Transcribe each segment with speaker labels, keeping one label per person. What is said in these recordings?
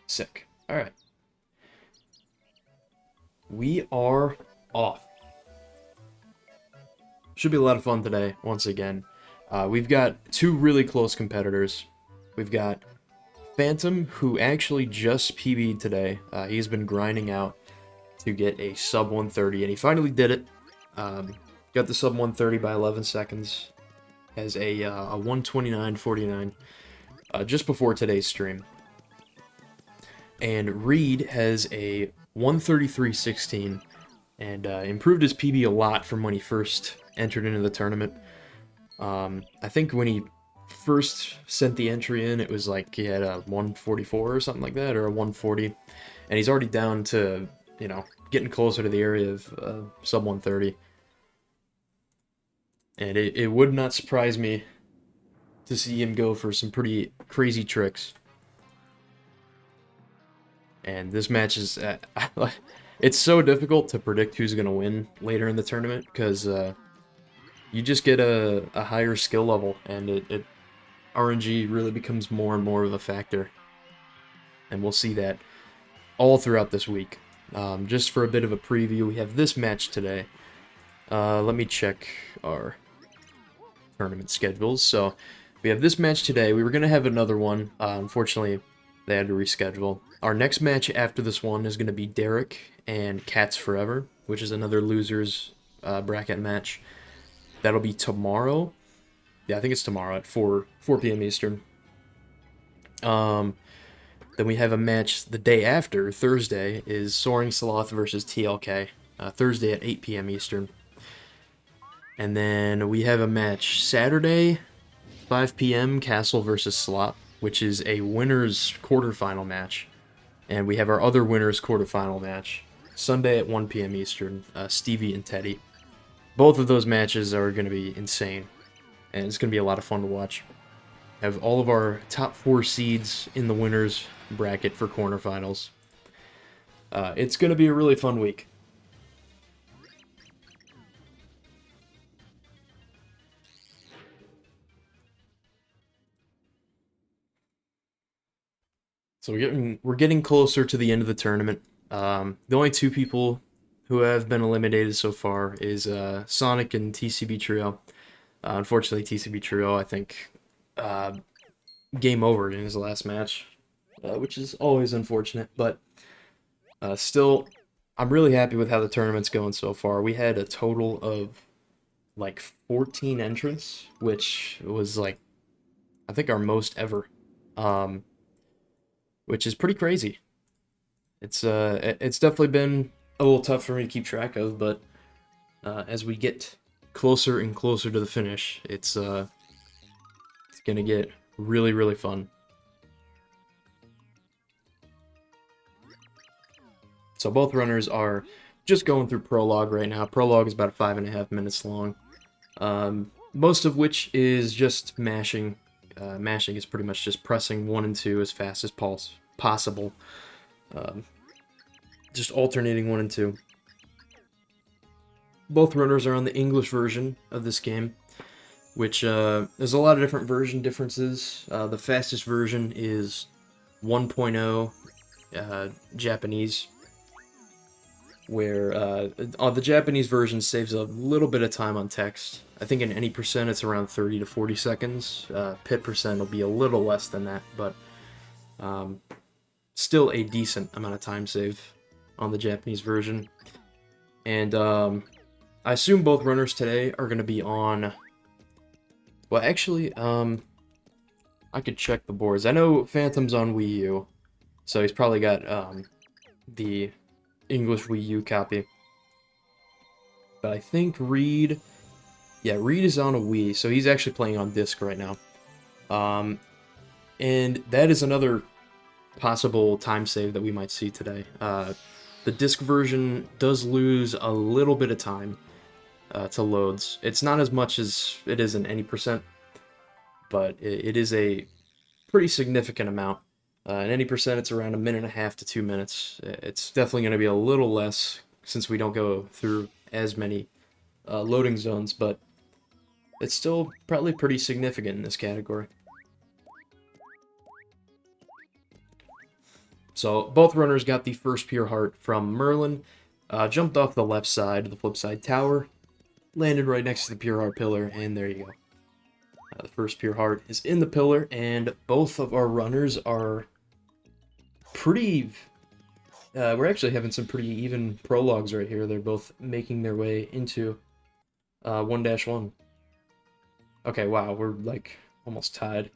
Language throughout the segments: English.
Speaker 1: Sick. Alright. We are off. Should be a lot of fun today, once again. We've got two really close competitors. We've got Phantom, who actually just PB'd today. He's been grinding out to get a sub 130, and he finally did it. Got the sub 130 by 11 seconds. Has a 129.49 just before today's stream. And Reed has a 133.16 and improved his PB a lot from when he first entered into the tournament. I think when he first sent the entry in, it was like he had a 144 or something like that, or a 140, and he's already down to, you know, getting closer to the area of sub 130. And it would not surprise me to see him go for some pretty crazy tricks. And this match is, it's so difficult to predict who's going to win later in the tournament, because you just get a higher skill level, and RNG really becomes more and more of a factor. And we'll see that all throughout this week. Just for a bit of a preview, we have this match today. Let me check our tournament schedules. So we have this match today. We were going to have another one. Unfortunately, they had to reschedule. Our next match after this one is going to be Derek and Cats Forever, which is another losers bracket match. That'll be tomorrow. Yeah, I think it's tomorrow at 4 p.m. Eastern. Then we have a match the day after, Thursday, is Soaring Sloth versus TLK. Thursday at 8 p.m. Eastern. And then we have a match Saturday, 5 p.m., Castle versus Slop, which is a winner's quarterfinal match. And we have our other winner's quarterfinal match, Sunday at 1 p.m. Eastern, Stevie and Teddy. Both of those matches are going to be insane, and it's going to be a lot of fun to watch. Have all of our top 4 seeds in the winners bracket for quarterfinals. It's going to be a really fun week. So we're getting closer to the end of the tournament. The only two people who have been eliminated so far is Sonic and TCB Trio. Unfortunately, TCB Trio, I think, game over in his last match, which is always unfortunate. But still, I'm really happy with how the tournament's going so far. We had a total of like 14 entrants, which was like, I think, our most ever. Which is pretty crazy. It's definitely been a little tough for me to keep track of, but as we get closer and closer to the finish, it's gonna get really, really fun. So both runners are just going through prologue right now. Prologue is about 5.5 minutes long, most of which is just mashing. Mashing is pretty much just pressing 1 and 2 as fast as possible. Just alternating 1 and 2. Both runners are on the English version of this game, which there's a lot of different version differences. The fastest version is 1.0 Japanese, where the Japanese version saves a little bit of time on text. I think in any percent it's around 30 to 40 seconds. Pit percent will be a little less than that, but still a decent amount of time save on the Japanese version. And I assume both runners today are going to be on... Well, actually, I could check the boards. I know Phantom's on Wii U, so he's probably got the English Wii U copy. But I think Reed... Yeah, Reed is on a Wii, so he's actually playing on disc right now. And that is another possible time save that we might see today. The disc version does lose a little bit of time to loads. It's not as much as it is in any percent, but it is a pretty significant amount. In any percent, it's around 1.5 to 2 minutes. It's definitely going to be a little less since we don't go through as many loading zones, but it's still probably pretty significant in this category. So both runners got the first pure heart from Merlin, jumped off the left side of the flip side tower, landed right next to the pure heart pillar, and there you go. The first pure heart is in the pillar, and both of our runners are pretty... we're actually having some pretty even prologues right here. They're both making their way into 1-1. Okay, wow, we're like almost tied.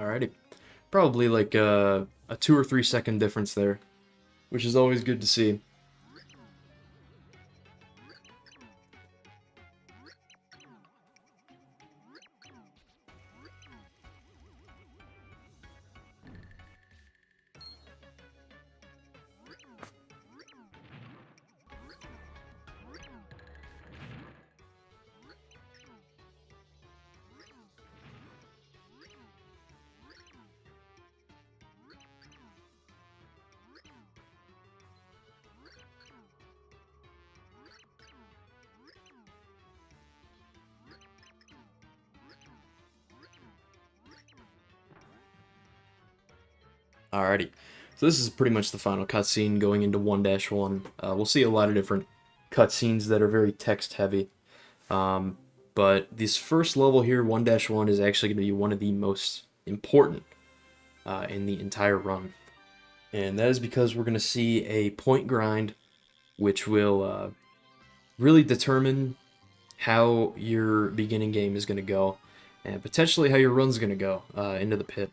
Speaker 1: Alrighty. Probably like a 2 or 3 second difference there, which is always good to see. Alrighty. So this is pretty much the final cutscene going into 1-1. We'll see a lot of different cutscenes that are very text heavy. But this first level here, 1-1, is actually going to be one of the most important in the entire run. And that is because we're going to see a point grind, which will really determine how your beginning game is going to go, and potentially how your run's going to go into the pit.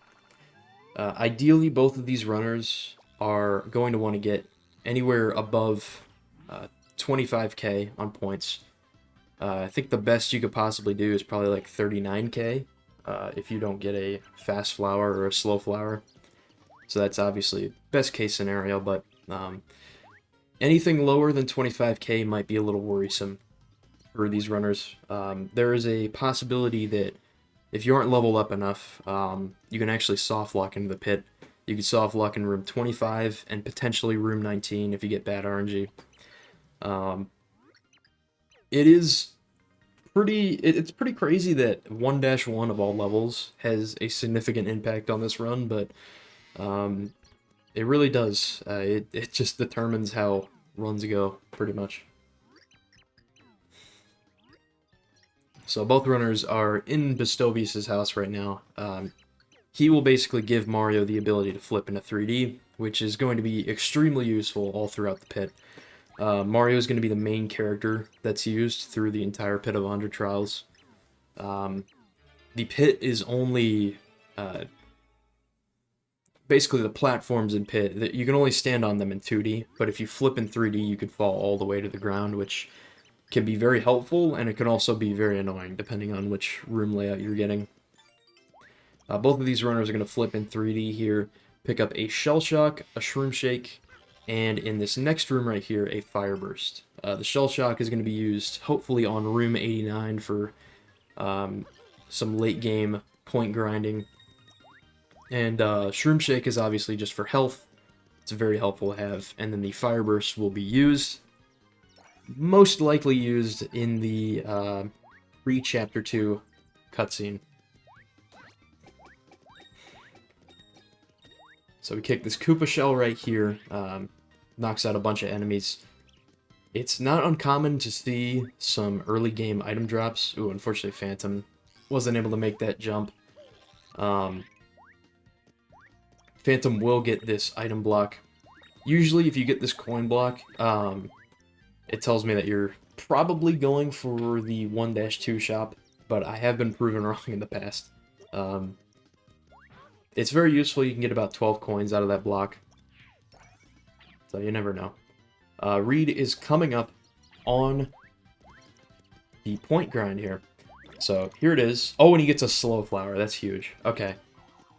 Speaker 1: Ideally, both of these runners are going to want to get anywhere above 25k on points. I think the best you could possibly do is probably like 39k if you don't get a fast flower or a slow flower. So that's obviously best case scenario, but anything lower than 25k might be a little worrisome for these runners. There is a possibility that if you aren't leveled up enough, you can actually soft lock into the pit. You can soft lock in room 25 and potentially room 19 if you get bad RNG. It's pretty crazy that 1-1 of all levels has a significant impact on this run, but it really does. It just determines how runs go, pretty much. So both runners are in Bestovius' house right now. He will basically give Mario the ability to flip into 3D, which is going to be extremely useful all throughout the pit. Mario is going to be the main character that's used through the entire Pit of 100 Trials. The pit is only... basically, the platforms in pit, that you can only stand on them in 2D, but if you flip in 3D, you can fall all the way to the ground, which can be very helpful, and it can also be very annoying, depending on which room layout you're getting. Both of these runners are going to flip in 3D here, pick up a Shell Shock, a Shroom Shake, and in this next room right here, a Fire Burst. The Shell Shock is going to be used, hopefully, on room 89 for some late-game point grinding. And Shroom Shake is obviously just for health. It's very helpful to have. And then the Fire Burst will be used, most likely used in the pre-Chapter 2 cutscene. So we kick this Koopa Shell right here, knocks out a bunch of enemies. It's not uncommon to see some early game item drops. Ooh, unfortunately Phantom wasn't able to make that jump. Phantom will get this item block. Usually if you get this coin block, it tells me that you're probably going for the 1-2 shop, but I have been proven wrong in the past. It's very useful. You can get about 12 coins out of that block, so you never know. Reed is coming up on the point grind here. So here it is. Oh, and he gets a slow flower. That's huge. Okay.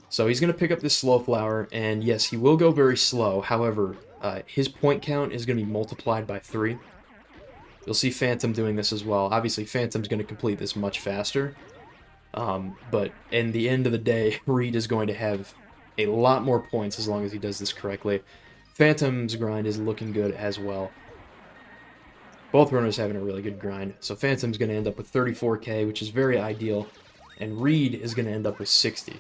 Speaker 1: So he's going to pick up this slow flower, and yes, he will go very slow. However, his point count is going to be multiplied by 3. You'll see Phantom doing this as well. Obviously, Phantom's going to complete this much faster. But in the end of the day, Reed is going to have a lot more points as long as he does this correctly. Phantom's grind is looking good as well. Both runners having a really good grind. So Phantom's going to end up with 34k, which is very ideal. And Reed is going to end up with 60.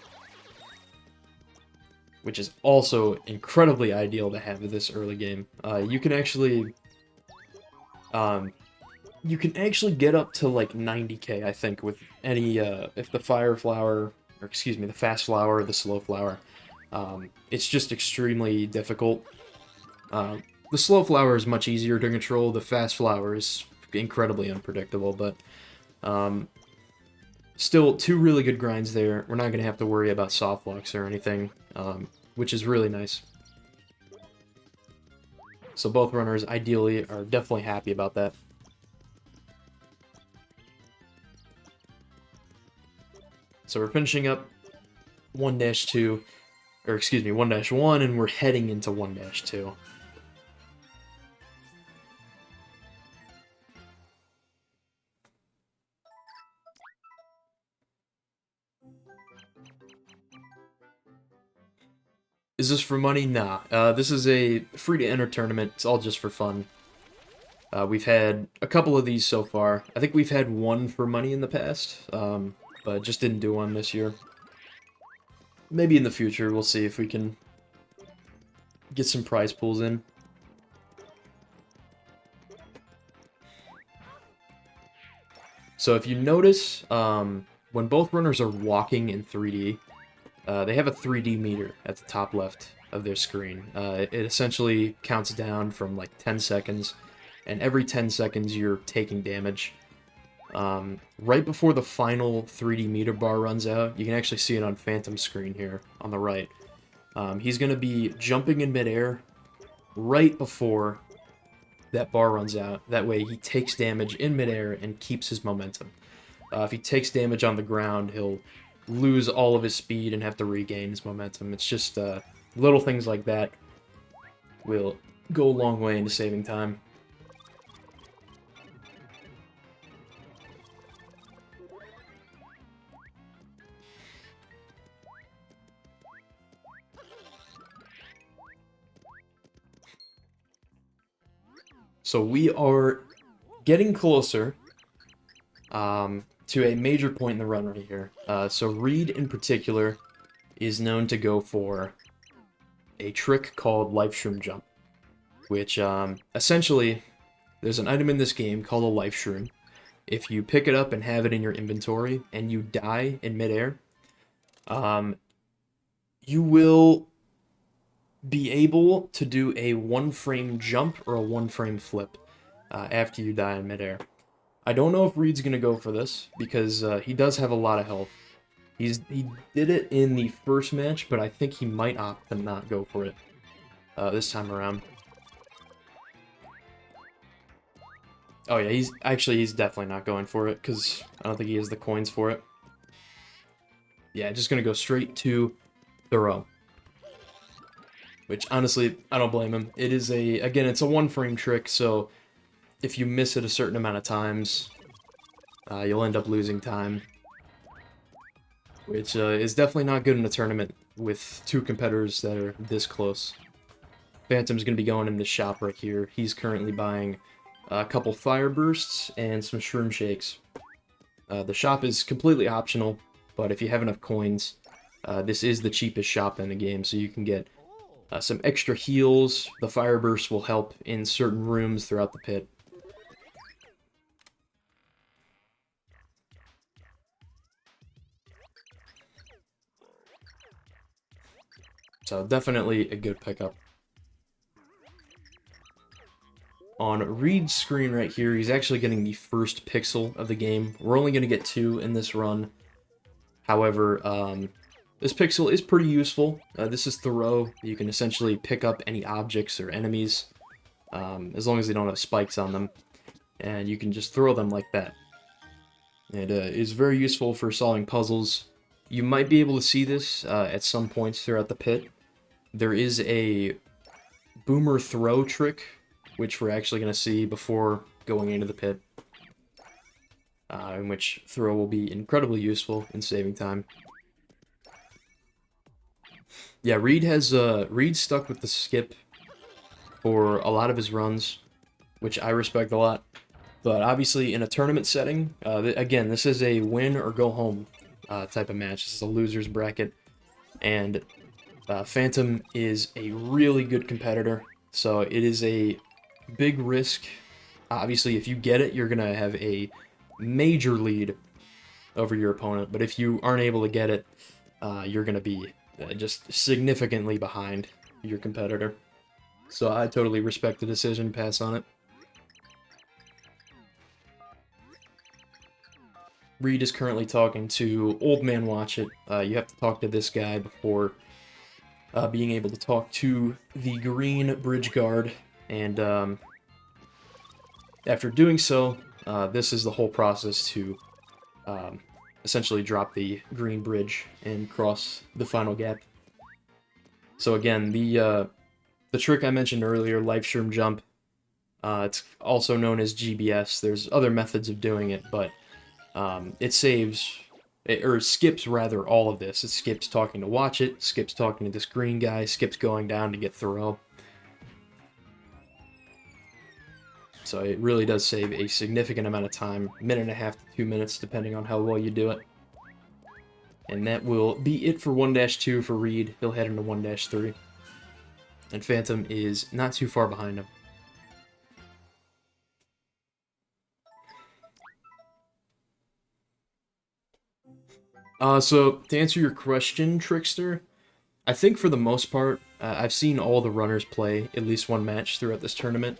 Speaker 1: Which is also incredibly ideal to have in this early game. You can actually get up to like 90k, I think, with any, if the Fire Flower, or excuse me, the Fast Flower or the Slow Flower. It's just extremely difficult. The Slow Flower is much easier to control, the Fast Flower is incredibly unpredictable, but still, 2 really good grinds there. We're not going to have to worry about soft locks or anything, which is really nice. So both runners, ideally, are definitely happy about that. So we're finishing up 1-2, or excuse me, 1-1, and we're heading into 1-2. Is this for money? Nah. This is a free-to-enter tournament. It's all just for fun. We've had a couple of these so far. I think we've had one for money in the past, but just didn't do one this year. Maybe in the future, we'll see if we can get some prize pools in. So if you notice, when both runners are walking in 3D, they have a 3D meter at the top left of their screen. It essentially counts down from like 10 seconds, and every 10 seconds you're taking damage. Right before the final 3D meter bar runs out, you can actually see it on Phantom's screen here on the right. He's going to be jumping in midair right before that bar runs out. That way he takes damage in midair and keeps his momentum. If he takes damage on the ground, he'll lose all of his speed and have to regain his momentum. It's just little things like that will go a long way into saving time. So we are getting closer to a major point in the run right here. So Reed, in particular, is known to go for a trick called Life Shroom Jump, which essentially, there's an item in this game called a Life Shroom. If you pick it up and have it in your inventory and you die in midair, you will be able to do a 1-frame jump or a 1-frame flip after you die in midair. I don't know if Reed's going to go for this, because he does have a lot of health. He did it in the first match, but I think he might opt to not go for it this time around. Oh yeah, he's definitely not going for it, because I don't think he has the coins for it. Yeah, just going to go straight to throw. Which, honestly, I don't blame him. It is again, it's a 1-frame trick, so if you miss it a certain amount of times, you'll end up losing time. Which is definitely not good in a tournament with 2 competitors that are this close. Phantom's going to be going in the shop right here. He's currently buying a couple Fire Bursts and some Shroom Shakes. The shop is completely optional, but if you have enough coins, this is the cheapest shop in the game, so you can get some extra heals. The Fire Burst will help in certain rooms throughout the pit. So definitely a good pickup. On Reed's screen right here, he's actually getting the first pixel of the game. We're only going to get 2 in this run. However, this pixel is pretty useful. This is throw. You can essentially pick up any objects or enemies, as long as they don't have spikes on them. And you can just throw them like that. It is very useful for solving puzzles. You might be able to see this at some points throughout the pit. There is a boomer throw trick, which we're actually going to see before going into the pit, in which throw will be incredibly useful in saving time. Yeah, Reed stuck with the skip for a lot of his runs, which I respect a lot. But obviously, in a tournament setting, again, this is a win or go home type of match. This is a loser's bracket, and Phantom is a really good competitor, so it is a big risk. Obviously, if you get it, you're gonna have a major lead over your opponent, but if you aren't able to get it, you're gonna be just significantly behind your competitor. So I totally respect the decision to pass on it. Reed is currently talking to Old Man Watch It. You have to talk to this guy before being able to talk to the green bridge guard, and after doing so, this is the whole process to essentially drop the green bridge and cross the final gap. So again, the trick I mentioned earlier, life shroom jump, it's also known as GBS. There's other methods of doing it, but it saves, or skips rather, all of this. It skips talking to Watch It, skips talking to this green guy, skips going down to get Thoreau. So it really does save a significant amount of time, minute and a half to 2 minutes, depending on how well you do it. And that will be it for 1-2 for Reed. He'll head into 1-3. And Phantom is not too far behind him. So to answer your question, Trickster, I think for the most part, I've seen all the runners play at least one match throughout this tournament.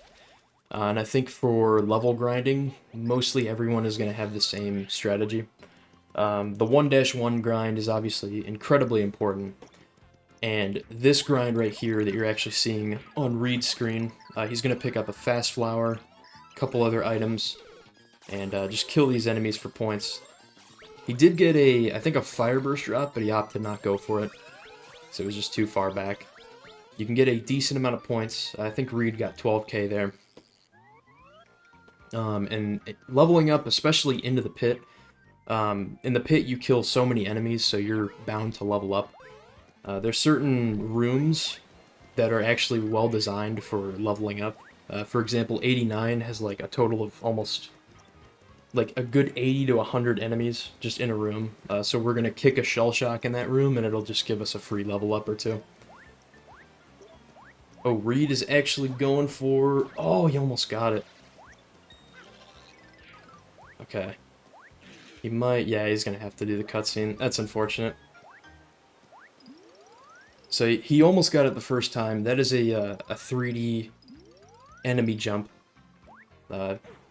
Speaker 1: And I think for level grinding, mostly everyone is going to have the same strategy. The 1-1 grind is obviously incredibly important. And this grind right here that you're actually seeing on Reed's screen, he's going to pick up a fast flower, a couple other items, and just kill these enemies for points. He did get I think a fire burst drop, but he opted not go for it, so it was just too far back. You can get a decent amount of points. I think Reed got 12k there. And leveling up, especially into the pit, in the pit you kill so many enemies, so you're bound to level up. There's certain rooms that are actually well designed for leveling up. For example, 89 has like a total of almost like a good 80 to 100 enemies just in a room. So we're gonna kick a shell shock in that room, and it'll just give us a free level up or two. Oh, Reed is actually going for... Oh, he almost got it. Okay. He might... Yeah, he's gonna have to do the cutscene. That's unfortunate. So he almost got it the first time. That is a 3D enemy jump.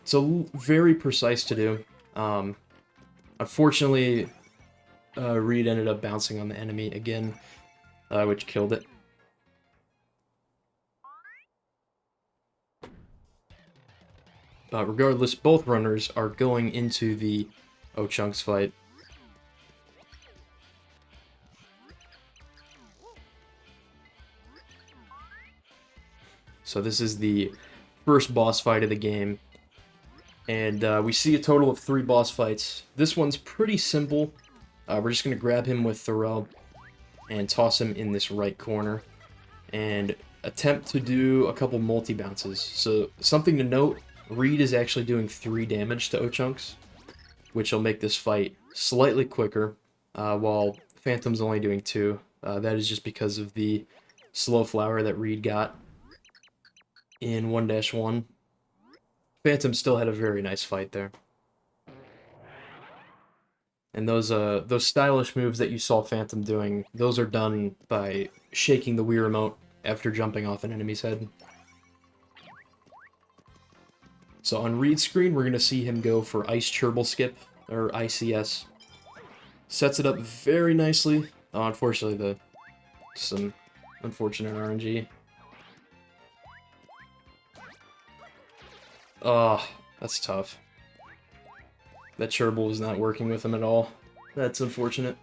Speaker 1: So very precise to do. Unfortunately, Reed ended up bouncing on the enemy again, which killed it. Regardless, both runners are going into the Ochunks fight. So this is the first boss fight of the game. And we see a total of 3 boss fights. This one's pretty simple. We're just going to grab him with Thoreau and toss him in this right corner. And attempt to do a couple multi-bounces. So something to note, Reed is actually doing 3 damage to Ochunks, which will make this fight slightly quicker, while Phantom's only doing 2. That is just because of the slow flower that Reed got in 1-1. Phantom still had a very nice fight there. And those stylish moves that you saw Phantom doing, those are done by shaking the Wii Remote after jumping off an enemy's head. So on Reed's screen, we're going to see him go for Ice Churble Skip, or ICS. Sets it up very nicely. Oh, unfortunately, some unfortunate RNG. Oh, that's tough. That Churble was not working with him at all. That's unfortunate.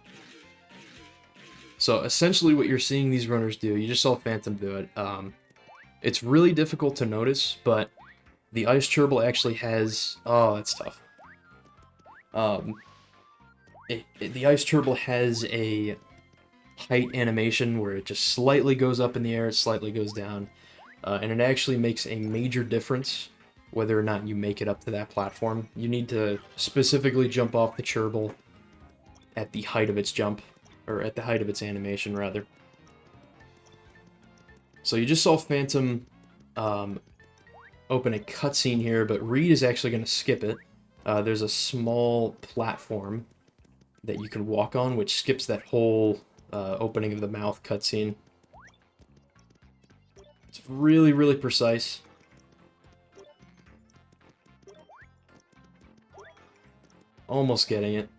Speaker 1: So essentially what you're seeing these runners do, you just saw Phantom do it. It's really difficult to notice, but The ice gerbil actually has... Oh, that's tough. The ice gerbil has a height animation where it just slightly goes up in the air, slightly goes down, and it actually makes a major difference whether or not you make it up to that platform. You need to specifically jump off the gerbil at the height of its jump, or at the height of its animation, rather. So you just saw Phantom open a cutscene here, but Reed is actually going to skip it. There's a small platform that you can walk on, which skips that whole opening of the mouth cutscene. It's really, really precise. Almost getting it.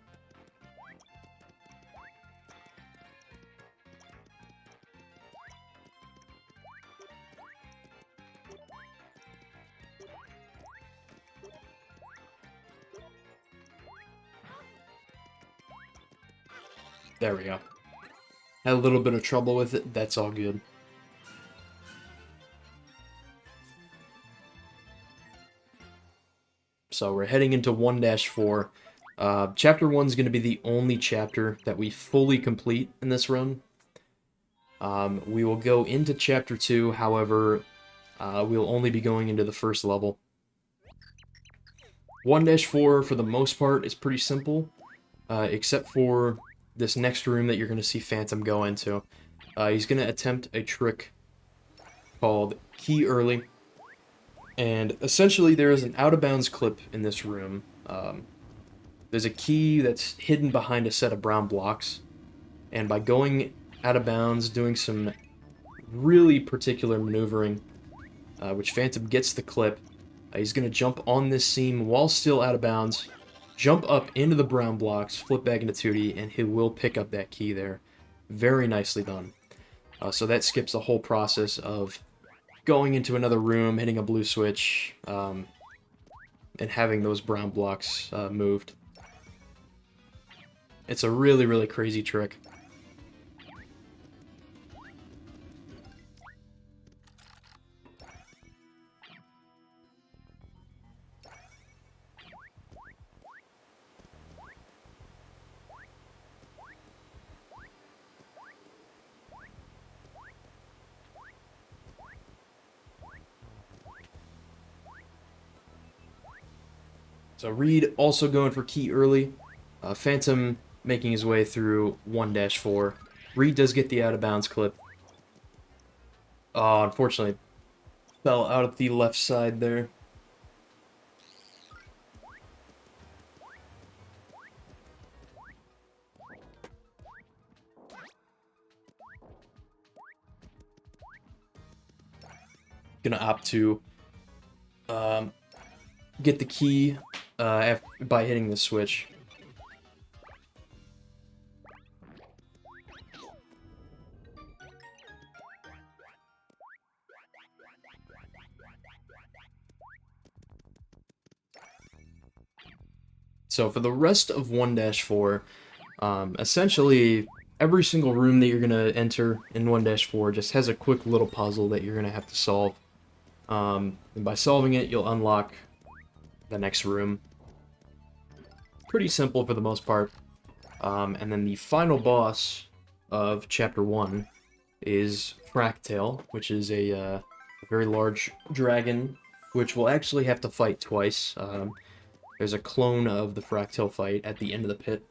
Speaker 1: There we go. Had a little bit of trouble with it. That's all good. So we're heading into 1-4. Chapter 1 is going to be the only chapter that we fully complete in this run. We will go into Chapter 2, however, we'll only be going into the first level. 1-4, for the most part, is pretty simple, except for this next room that you're going to see Phantom go into. He's going to attempt a trick called Key Early, and essentially there is an out-of-bounds clip in this room. There's a key that's hidden behind a set of brown blocks, and by going out of bounds, doing some really particular maneuvering, which Phantom gets the clip, he's going to jump on this seam while still out of bounds, jump up into the brown blocks, flip back into 2D, and he will pick up that key there. Very nicely done. So that skips the whole process of going into another room, hitting a blue switch, and having those brown blocks moved. It's a really, really crazy trick. So Reed also going for Key Early. Phantom making his way through 1-4. Reed does get the out-of-bounds clip. Unfortunately, fell out of the left side there. Gonna opt to get the key by hitting the switch. So for the rest of 1-4, essentially every single room that you're going to enter in 1-4 just has a quick little puzzle that you're going to have to solve. And by solving it, you'll unlock the next room. Pretty simple for the most part. And then the final boss of Chapter 1 is Fractail, which is a very large dragon, which we'll actually have to fight twice. There's a clone of the Fractail fight at the end of the pit.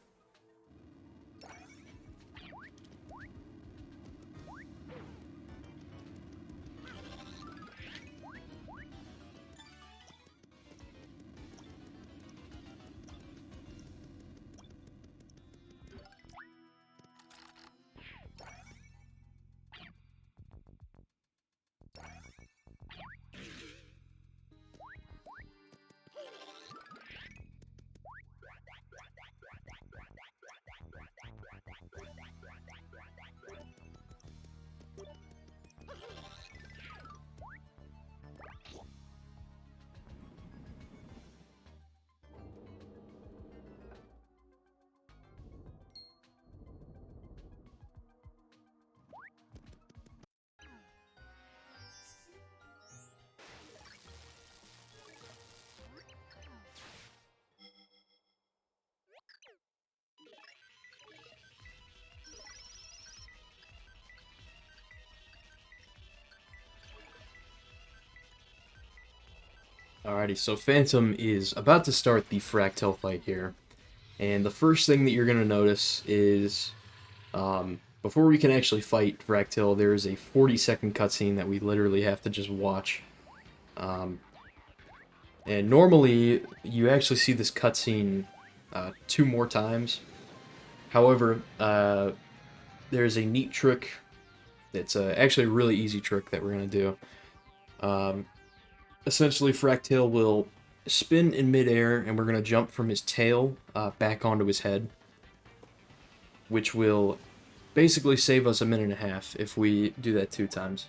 Speaker 1: Alrighty, so Phantom is about to start the Fractal fight here, and the first thing that you're going to notice is, before we can actually fight Fractal, there is a 40-second cutscene that we literally have to just watch. Um, and normally, you actually see this cutscene 2 more times. However, there's a neat trick that's actually a really easy trick that we're going to do. Um, Essentially, Fractal will spin in midair, and we're going to jump from his tail back onto his head, which will basically save us a minute and a half if we do that 2 times.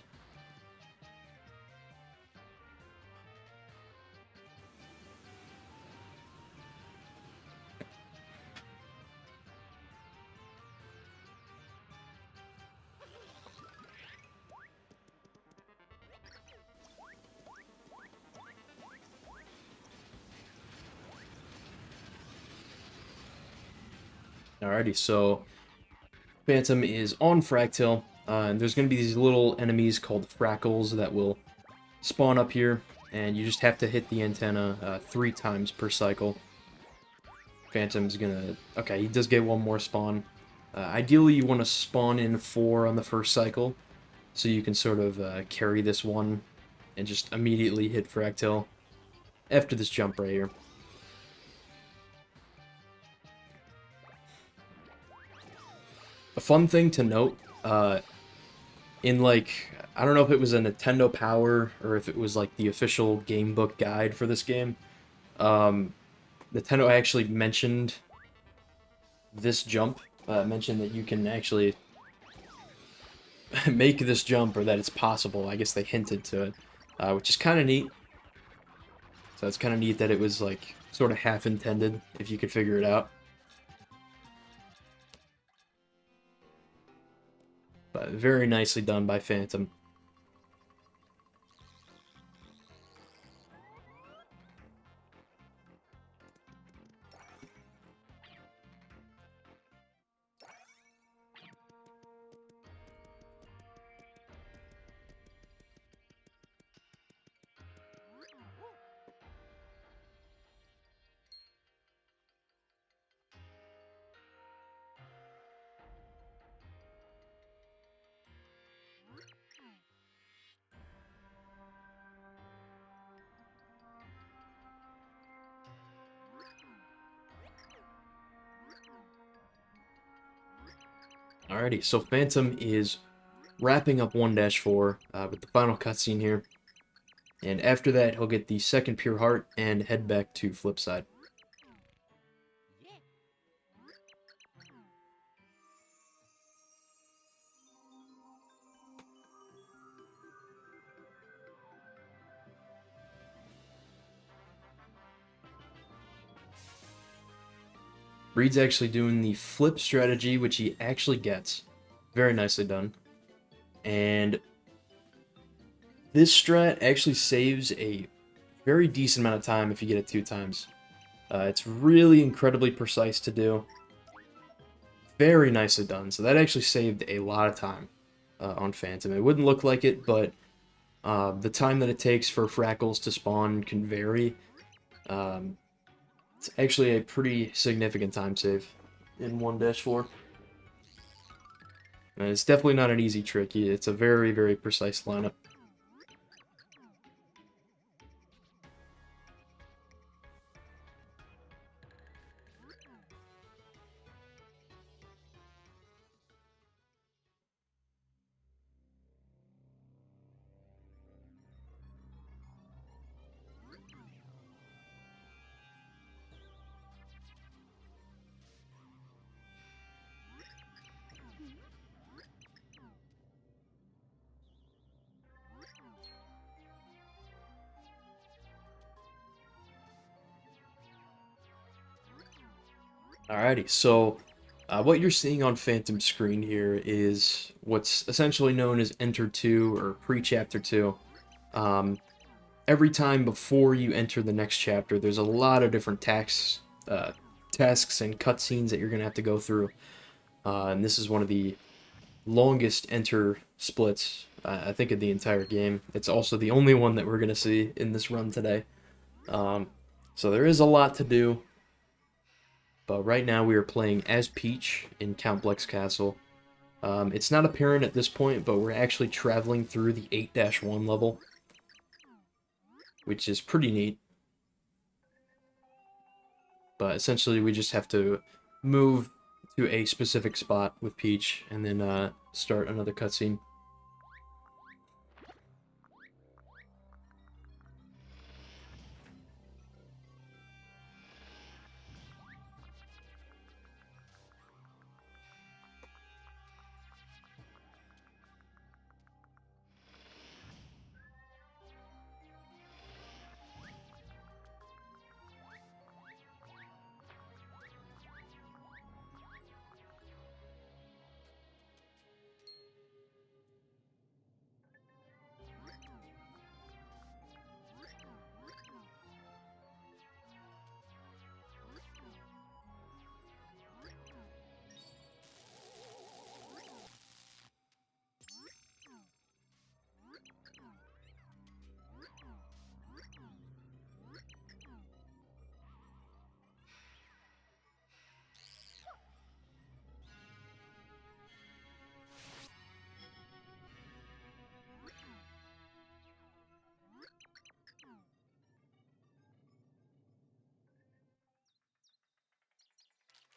Speaker 1: Alrighty, so Phantom is on Fractal, and there's going to be these little enemies called Frackles that will spawn up here, and you just have to hit the antenna 3 times per cycle. Phantom's gonna... Okay, he does get one more spawn. Ideally, you want to spawn in 4 on the first cycle, so you can sort of carry this one and just immediately hit Fractal after this jump right here. A fun thing to note, in like, I don't know if it was a Nintendo Power or if it was like the official game book guide for this game, Nintendo actually mentioned this jump, mentioned that you can actually make this jump, or that it's possible. I guess they hinted to it, which is kind of neat. So it's kind of neat that it was like sort of half intended, if you could figure it out. But very nicely done by Phantom. Alrighty, so Phantom is wrapping up 1-4 with the final cutscene here. And after that, he'll get the second Pure Heart and head back to Flipside. Reed's actually doing the flip strategy, which he actually gets. Very nicely done. And this strat actually saves a very decent amount of time if you get it 2 times. It's really incredibly precise to do. Very nicely done. So that actually saved a lot of time on Phantom. It wouldn't look like it, but the time that it takes for Frackles to spawn can vary. It's actually a pretty significant time save in 1-4. And it's definitely not an easy trick. It's a very, very precise lineup. Alrighty, so what you're seeing on Phantom's screen here is what's essentially known as Enter 2 or Pre-Chapter 2. Every time before you enter the next chapter, there's a lot of different tasks and cutscenes that you're going to have to go through. And this is one of the longest enter splits, I think, of the entire game. It's also the only one that we're going to see in this run today. Um, so there is a lot to do, but right now we are playing as Peach in Count Bleck's Castle. It's not apparent at this point, but we're actually traveling through the 8-1 level, which is pretty neat. But essentially, we just have to move to a specific spot with Peach, and then start another cutscene.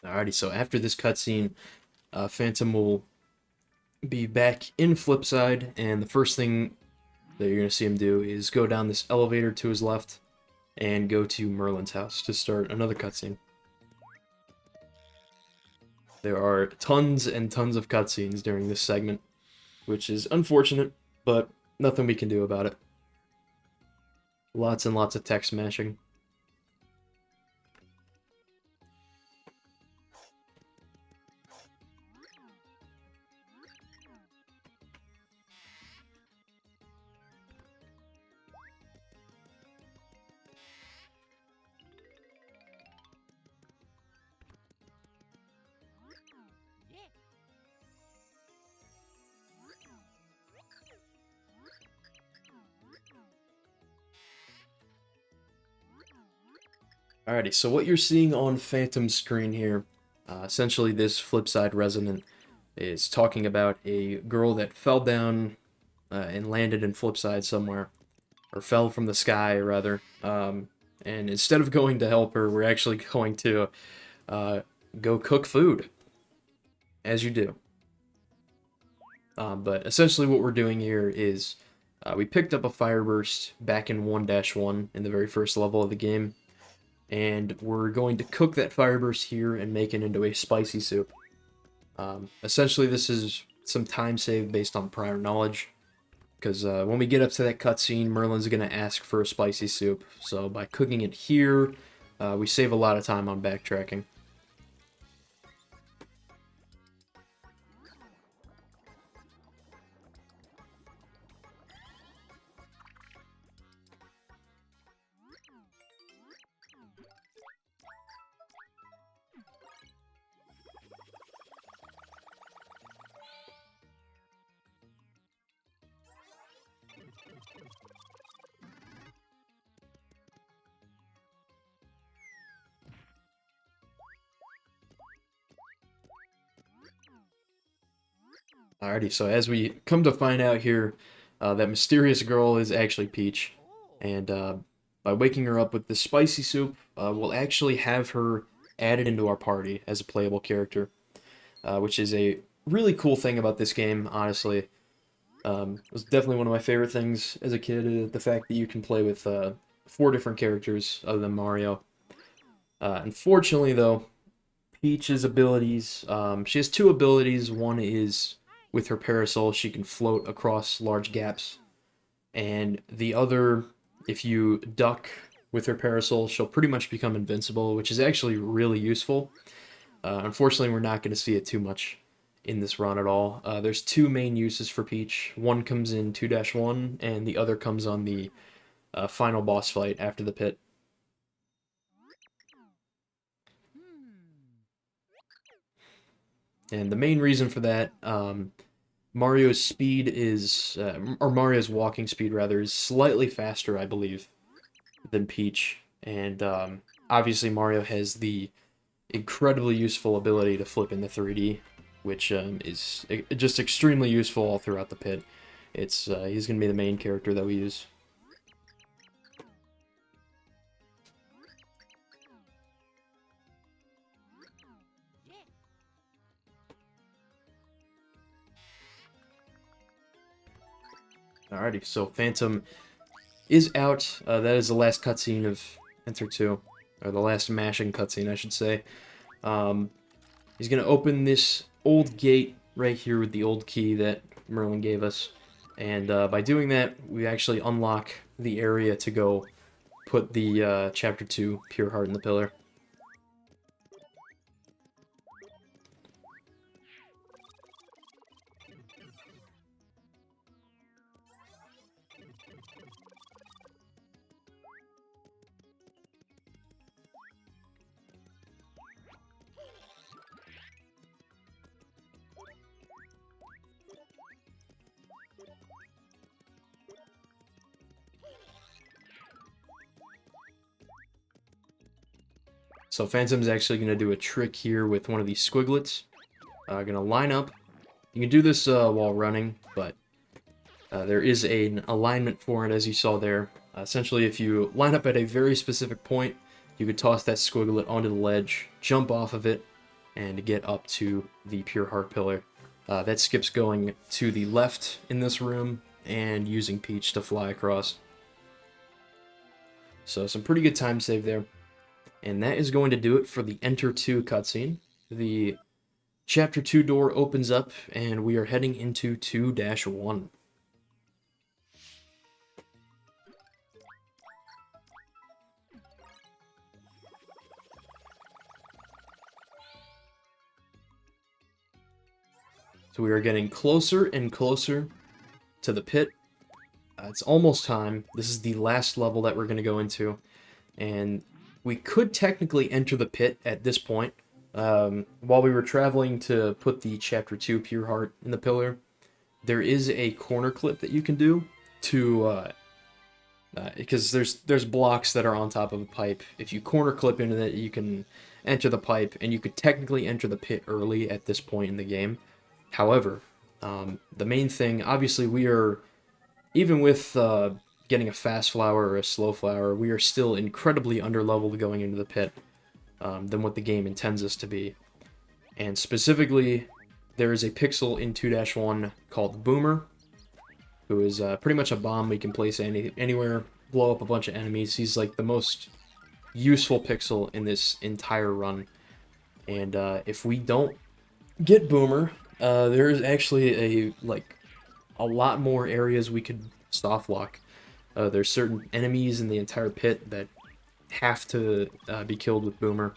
Speaker 1: Alrighty, so after this cutscene, Phantom will be back in Flipside, and the first thing that you're going to see him do is go down this elevator to his left and go to Merlin's house to start another cutscene. There are tons and tons of cutscenes during this segment, which is unfortunate, but nothing we can do about it. Lots and lots of text mashing. Alrighty, so what you're seeing on Phantom's screen here, essentially this Flipside resident is talking about a girl that fell down and landed in Flipside somewhere, or fell from the sky, rather. And instead of going to help her, we're actually going to go cook food, as you do. But essentially what we're doing here is we picked up a Fireburst back in 1-1 in the very first level of the game, and we're going to cook that Fireburst here and make it into a spicy soup. Essentially, this is some time saved based on prior knowledge, because when we get up to that cutscene, Merlin's going to ask for a spicy soup, so by cooking it here, we save a lot of time on backtracking. Alrighty, so as we come to find out here, that mysterious girl is actually Peach, and by waking her up with this spicy soup, we'll actually have her added into our party as a playable character, which is a really cool thing about this game, honestly. It was definitely one of my favorite things as a kid, the fact that you can play with 4 different characters other than Mario. Unfortunately, though, Peach's abilities, she has 2 abilities. One is with her parasol, she can float across large gaps, and the other, if you duck with her parasol, she'll pretty much become invincible, which is actually really useful. Unfortunately, we're not going to see it too much in this run at all. There's 2 main uses for Peach. One comes in 2-1, and the other comes on the final boss fight after the pit. And the main reason for that, Mario's speed is, or Mario's walking speed rather, is slightly faster, I believe. than Peach, and obviously Mario has the incredibly useful ability to flip into 3D, which is just extremely useful all throughout the pit. He's gonna be the main character that we use. Alrighty, so Phantom is out. That is the last cutscene of Enter 2, or the last mashing cutscene, I should say. He's gonna open this old gate right here with the old key that Merlin gave us, and by doing that, we actually unlock the area to go put the Chapter 2 Pure Heart in the pillar. So Phantom's actually going to do a trick here with one of these squiglets. Going to line up. You can do this while running, but there is an alignment for it, as you saw there. Essentially, if you line up at a very specific point, you could toss that squiglet onto the ledge, jump off of it, and get up to the Pure Heart Pillar. That skips going to the left in this room and using Peach to fly across. So some pretty good time save there. And that is going to do it for the Enter 2 cutscene. The Chapter 2 door opens up, and we are heading into 2-1. So we are getting closer and closer to the pit. It's almost time. This is the last level that we're going to go into. And we could technically enter the pit at this point. While we were traveling to put the Chapter 2 Pure Heart in the pillar, there is a corner clip that you can do to... because there's blocks that are on top of a pipe. If you corner clip into it, you can enter the pipe, and you could technically enter the pit early at this point in the game. However, the main thing, obviously we are, even with getting a fast flower or a slow flower, we are still incredibly underleveled going into the pit than what the game intends us to be. And specifically, there is a pixel in 2-1 called Boomer, who is pretty much a bomb we can place anywhere, blow up a bunch of enemies. He's like the most useful pixel in this entire run. And if we don't get Boomer, there is actually a lot more areas we could soft lock. There's certain enemies in the entire pit that have to be killed with Boomer.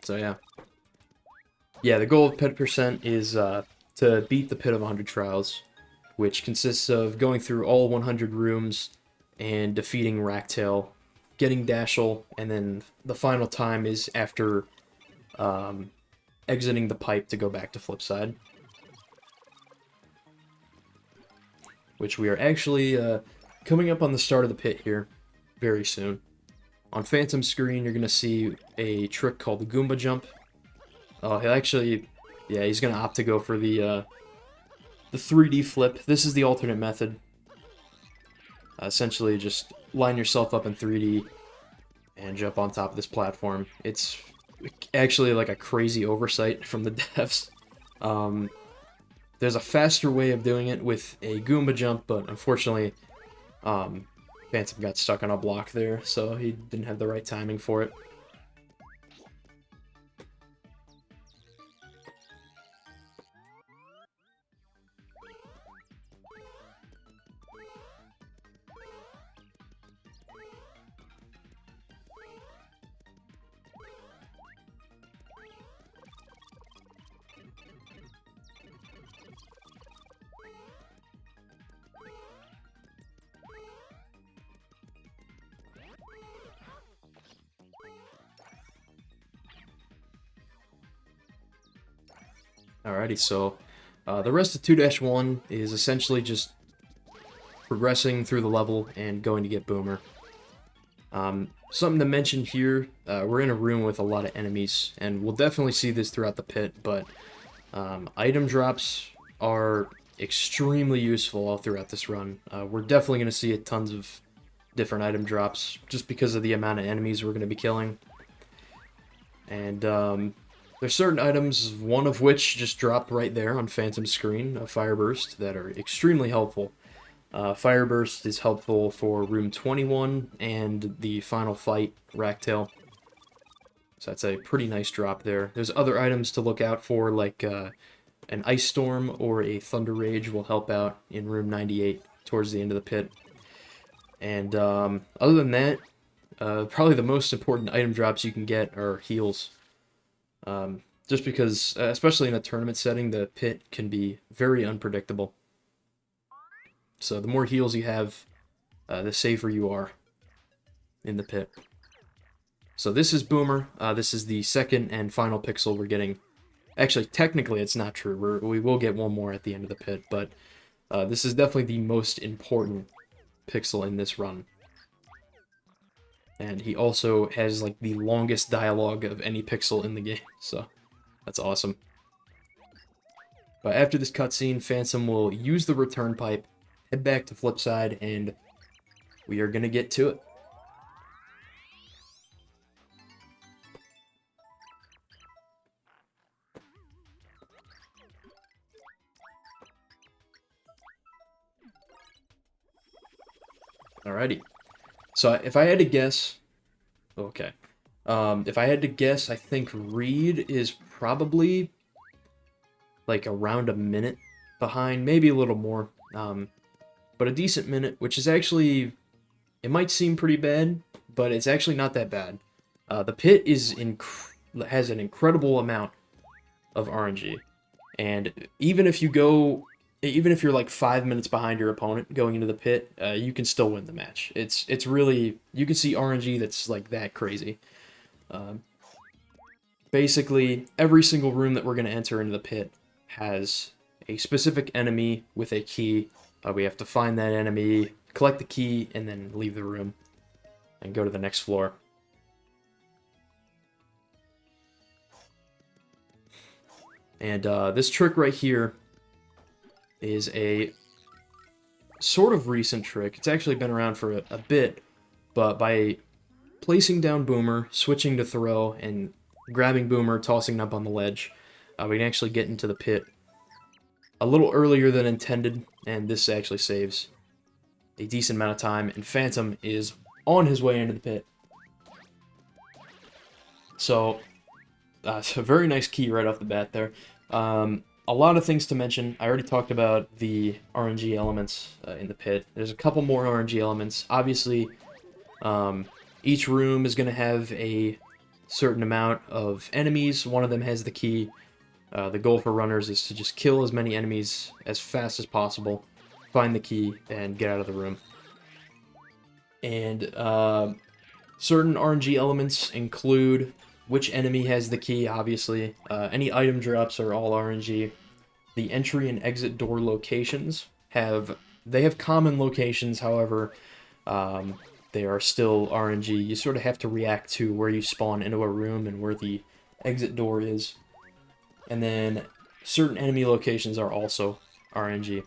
Speaker 1: So yeah. Yeah, the goal of Pit Percent is to beat the Pit of 100 Trials, which consists of going through all 100 rooms and defeating Racktail, getting Dashel, and then the final time is after exiting the pipe to go back to Flipside. Which we are actually coming up on the start of the pit here very soon. On Phantom's screen, you're going to see a trick called the Goomba Jump. He'll actually, yeah, he's going to opt to go for the 3D flip. This is the alternate method. Essentially, just line yourself up in 3D and jump on top of this platform. It's actually like a crazy oversight from the devs. There's a faster way of doing it with a Goomba jump, but unfortunately, Phantom got stuck on a block there, so he didn't have the right timing for it. Alrighty, so the rest of 2-1 is essentially just progressing through the level and going to get Boomer. Something to mention here, we're in a room with a lot of enemies, and we'll definitely see this throughout the pit, but item drops are extremely useful all throughout this run. We're definitely going to see tons of different item drops, just because of the amount of enemies we're going to be killing. And there's certain items, one of which just dropped right there on Phantom's screen, a Fire Burst, that are extremely helpful. Fire Burst is helpful for room 21 and the final fight, Racktail. So that's a pretty nice drop there. There's other items to look out for, like an Ice Storm or a Thunder Rage will help out in room 98 towards the end of the pit. And other than that, probably the most important item drops you can get are heals. Just because, especially in a tournament setting, the pit can be very unpredictable. So the more heals you have, the safer you are in the pit. So this is Boomer. This is the second and final pixel we're getting. Actually, technically it's not true. We will get one more at the end of the pit, but this is definitely the most important pixel in this run. And he also has like the longest dialogue of any pixel in the game, so that's awesome. But after this cutscene, Phantom will use the return pipe, head back to Flipside, and we are gonna get to it. Alrighty. So if I had to guess, okay. If I had to guess, I think Reed is probably like around a minute behind, maybe a little more. But a decent minute, which is actually, it might seem pretty bad, but it's actually not that bad. The pit has an incredible amount of RNG, and even if you're like 5 minutes behind your opponent going into the pit, you can still win the match. It's really, you can see RNG that's like that crazy. Basically, every single room that we're going to enter into the pit has a specific enemy with a key. We have to find that enemy, collect the key, and then leave the room and go to the next floor. And this trick right here is a sort of recent trick. It's actually been around for a bit, but by placing down Boomer, switching to throw, and grabbing Boomer, tossing up on the ledge, we can actually get into the pit a little earlier than intended, and this actually saves a decent amount of time, and Phantom is on his way into the pit. So, it's a very nice key right off the bat there. A lot of things to mention. I already talked about the RNG elements in the pit. There's a couple more RNG elements. Obviously, each room is going to have a certain amount of enemies. One of them has the key. The goal for runners is to just kill as many enemies as fast as possible, find the key, and get out of the room. And certain RNG elements include which enemy has the key, obviously. Any item drops are all RNG. The entry and exit door locations have common locations, however, they are still RNG. You sort of have to react to where you spawn into a room and where the exit door is. And then certain enemy locations are also RNG.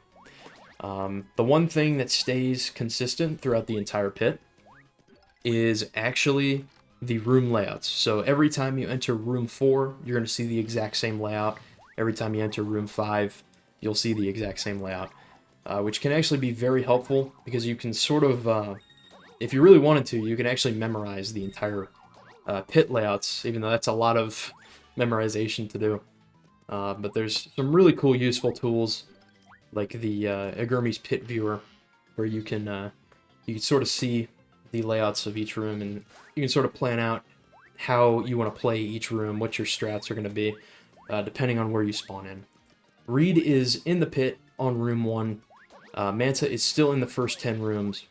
Speaker 1: The one thing that stays consistent throughout the entire pit is actually the room layouts. So every time you enter room 4, you're going to see the exact same layout. Every time you enter room 5, you'll see the exact same layout, which can actually be very helpful because you can sort of, if you really wanted to, you can actually memorize the entire pit layouts, even though that's a lot of memorization to do. But there's some really cool, useful tools, like the Agurmi's Pit Viewer, where you can sort of see the layouts of each room, and you can sort of plan out how you want to play each room, what your strats are going to be, depending on where you spawn in. Reed is in the pit on room 1. Manta is still in the first 10 rooms.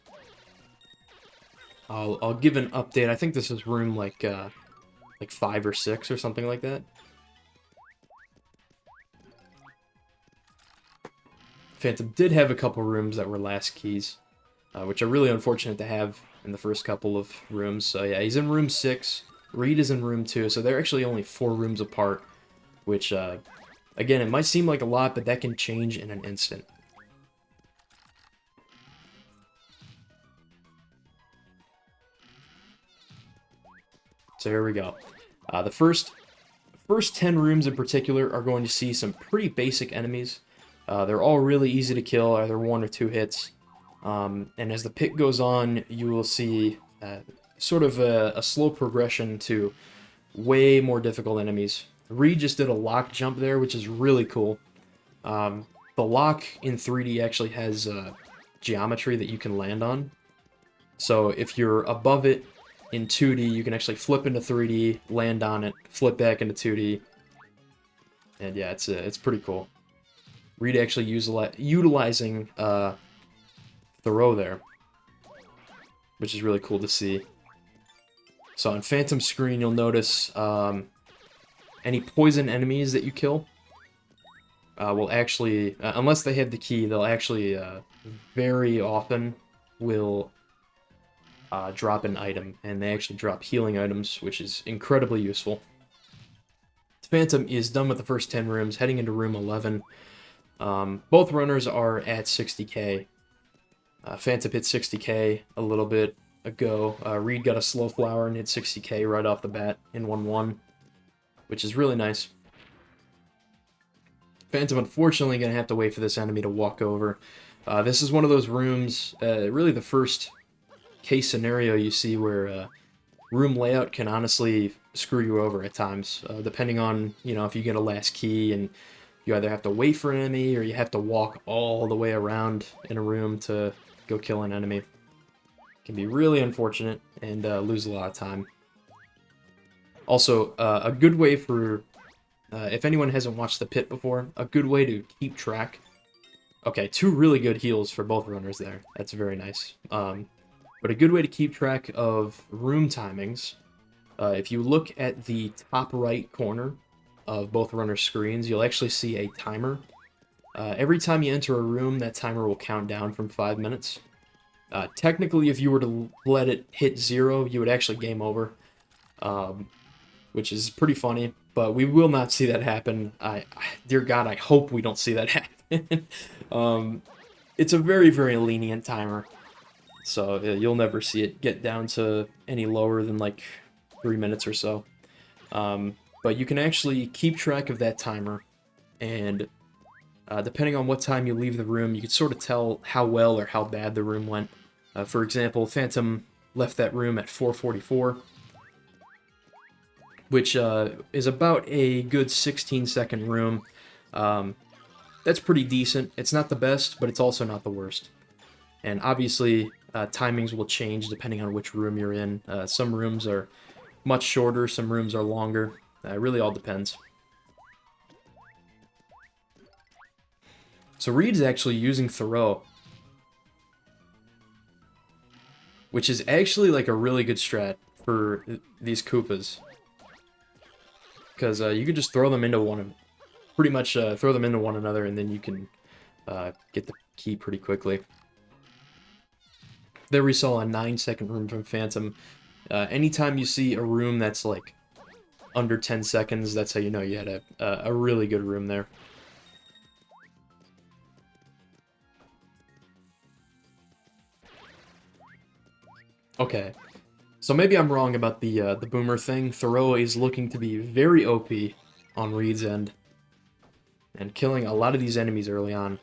Speaker 1: I'll give an update. I think this is room like 5 or 6 or something like that. Phantom did have a couple rooms that were last keys, which are really unfortunate to have in the first couple of rooms. So yeah, he's in room 6. Reed is in room 2, so they're actually only 4 rooms apart, which, again, it might seem like a lot, but that can change in an instant. So here we go. The first 10 rooms in particular are going to see some pretty basic enemies. They're all really easy to kill, either 1 or 2 hits. And as the pit goes on, you will see sort of a slow progression to way more difficult enemies. Reed just did a lock jump there, which is really cool. The lock in 3D actually has geometry that you can land on. So if you're above it in 2D, you can actually flip into 3D, land on it, flip back into 2D. And yeah, it's pretty cool. Reed actually utilizing Thoreau there, which is really cool to see. So on Phantom screen, you'll notice any poison enemies that you kill will actually, unless they have the key, they'll actually very often will drop an item, and they actually drop healing items, which is incredibly useful. Phantom is done with the first 10 rooms, heading into room 11. Both runners are at 60k. Phantom hit 60k a little bit ago. Reed got a slow flower and hit 60k right off the bat in 1-1, which is really nice. Phantom unfortunately going to have to wait for this enemy to walk over. This is one of those rooms, really the first case scenario you see where room layout can honestly screw you over at times, depending on, you know, if you get a last key and you either have to wait for an enemy or you have to walk all the way around in a room to go kill an enemy. It can be really unfortunate and lose a lot of time. Also, a good way for, if anyone hasn't watched The Pit before, a good way to keep track. Okay, 2 really good heals for both runners there. That's very nice. But a good way to keep track of room timings, if you look at the top right corner of both runners' screens, you'll actually see a timer. Every time you enter a room, that timer will count down from 5 minutes. Technically, if you were to let it hit 0, you would actually game over, which is pretty funny, but we will not see that happen. Dear God, I hope we don't see that happen. It's a very, very lenient timer. So you'll never see it get down to any lower than like 3 minutes or so. But you can actually keep track of that timer, and depending on what time you leave the room, you can sort of tell how well or how bad the room went. For example, Phantom left that room at 4:44, which is about a good 16-second room. That's pretty decent. It's not the best, but it's also not the worst. And obviously, timings will change depending on which room you're in. Some rooms are much shorter, some rooms are longer. It really all depends. So Reed's actually using Thoreau, which is actually like a really good strat for these Koopas. Because you can just throw them into pretty much throw them into one another, and then you can get the key pretty quickly. There we saw a 9-second room from Phantom. Anytime you see a room that's like under 10 seconds, that's how you know you had a really good room there. Okay, so maybe I'm wrong about the boomer thing. Thoreau is looking to be very OP on Reed's end, and killing a lot of these enemies early on.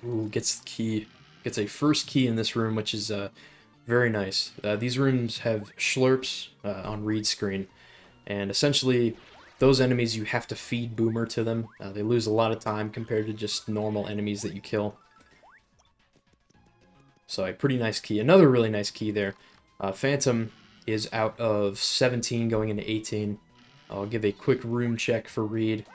Speaker 1: Ooh, gets the key. Gets a first key in this room, which is very nice. These rooms have schlurps on Reed's screen, and essentially those enemies, you have to feed Boomer to them. They lose a lot of time compared to just normal enemies that you kill. So a pretty nice key. Another really nice key there. Phantom is out of 17 going into 18. I'll give a quick room check for Reed.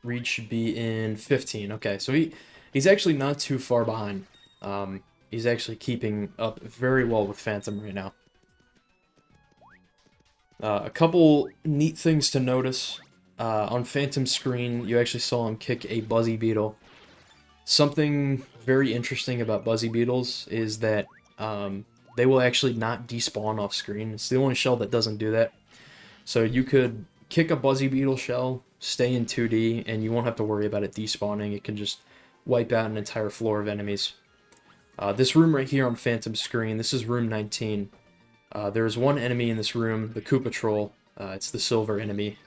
Speaker 1: Reed should be in 15. Okay, so he's actually not too far behind. he's actually keeping up very well with Phantom right now. A couple neat things to notice. On Phantom's screen, you actually saw him kick a Buzzy Beetle. Something very interesting about Buzzy Beetles is that they will actually not despawn off screen. It's the only shell that doesn't do that. So you could kick a Buzzy Beetle shell, stay in 2D, and you won't have to worry about it despawning. It can just wipe out an entire floor of enemies. This room right here on Phantom's screen, this is room 19. There's one enemy in this room, the Koopa Troll. It's the silver enemy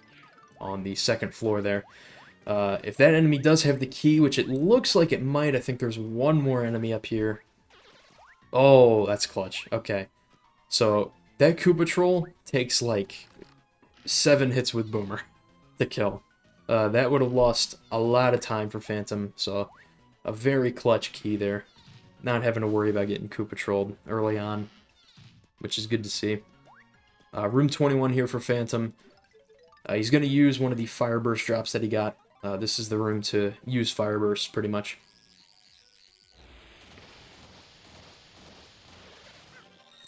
Speaker 1: on the second floor there. If that enemy does have the key, which it looks like it might, I think there's one more enemy up here. Oh, that's clutch. Okay. So, that Koopa Troll takes like 7 hits with Boomer to kill. That would have lost a lot of time for Phantom, so a very clutch key there. Not having to worry about getting Koopa Trolled early on, which is good to see. Room 21 here for Phantom. He's going to use one of the Fire Burst drops that he got. This is the room to use Fire Burst, pretty much.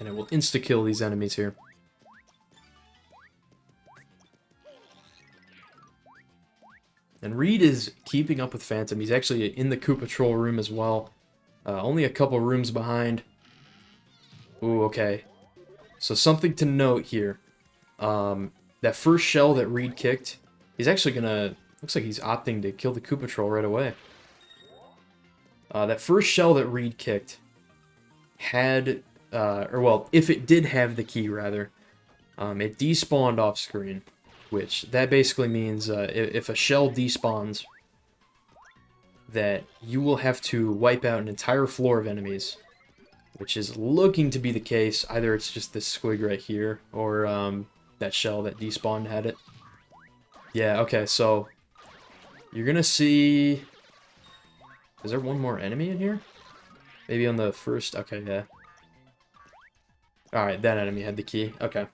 Speaker 1: And it will insta-kill these enemies here. And Reed is keeping up with Phantom. He's actually in the Koopa Troll room as well. Only a couple rooms behind. Ooh, okay. So something to note here. That first shell that Reed kicked, he's actually gonna... Looks like he's opting to kill the Koopa Troll right away. That first shell that Reed kicked had... or well, if it did have the key, rather, it despawned off screen. Which, that basically means if a shell despawns, that you will have to wipe out an entire floor of enemies, which is looking to be the case. Either it's just this squig right here, or that shell that despawned had it. Yeah, okay, so you're gonna see... Is there one more enemy in here? Maybe on the first... Okay, yeah. Alright, that enemy had the key. Okay.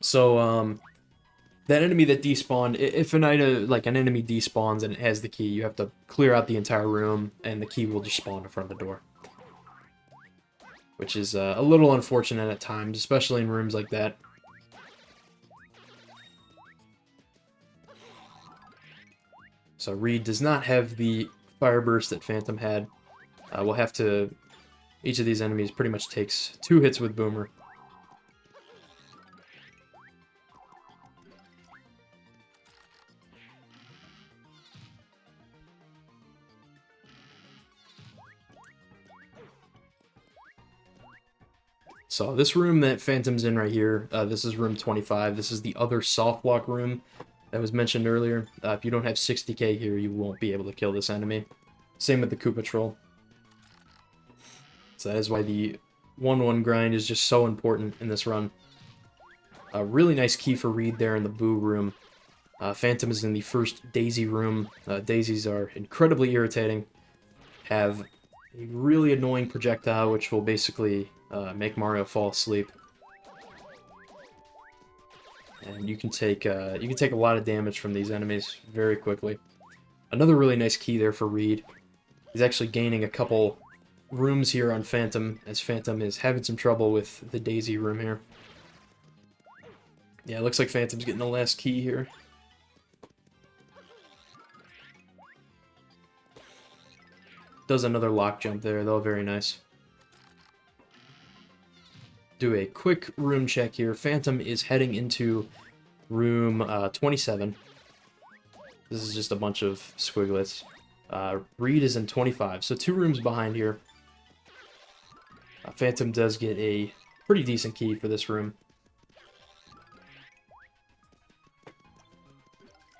Speaker 1: So, that enemy that despawned, if an enemy despawns and it has the key, you have to clear out the entire room, and the key will just spawn in front of the door. Which is a little unfortunate at times, especially in rooms like that. So Reed does not have the Fire Burst that Phantom had. We'll have to... Each of these enemies pretty much takes 2 hits with Boomer. So this room that Phantom's in right here, this is room 25. This is the other soft block room that was mentioned earlier. If you don't have 60k here, you won't be able to kill this enemy. Same with the Koopa Troll. So that is why the 1-1 grind is just so important in this run. A really nice key for Reed there in the Boo room. Phantom is in the first Daisy room. Daisies are incredibly irritating. Have a really annoying projectile, which will basically make Mario fall asleep. And you can take a lot of damage from these enemies very quickly. Another really nice key there for Reed. He's actually gaining a couple rooms here on Phantom, as Phantom is having some trouble with the Daisy room here. Yeah, it looks like Phantom's getting the last key here. Does another lock jump there, though, very nice. Do a quick room check here. Phantom is heading into room 27. This is just a bunch of squiglets. Reed is in 25, so 2 rooms behind here. Phantom does get a pretty decent key for this room.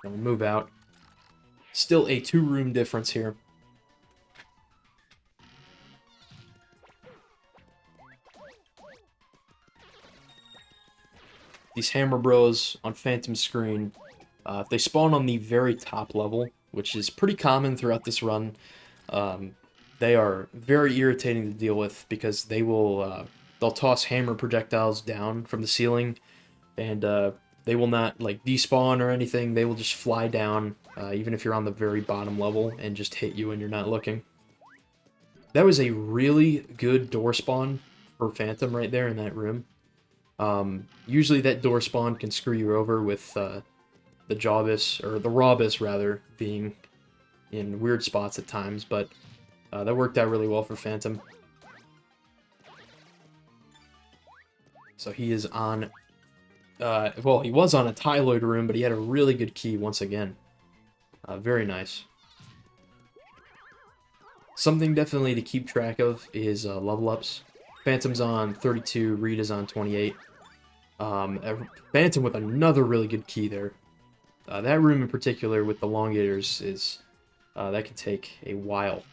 Speaker 1: And we'll move out. Still a 2-room difference here. These Hammer Bros on Phantom's screen, if they spawn on the very top level, which is pretty common throughout this run, they are very irritating to deal with because they will they'll toss hammer projectiles down from the ceiling, and they will not like despawn or anything. They will just fly down, even if you're on the very bottom level, and just hit you when you're not looking. That was a really good door spawn for Phantom right there in that room. Usually that door spawn can screw you over with the Jawbus, or the Rawbus rather, being in weird spots at times, but that worked out really well for Phantom. So he is on, well, he was on a Tyloid room, but he had a really good key once again. Very nice. Something definitely to keep track of is level ups. Phantom's on 32, Reed is on 28. Phantom with another really good key there. That room in particular with the Longators is, that can take a while.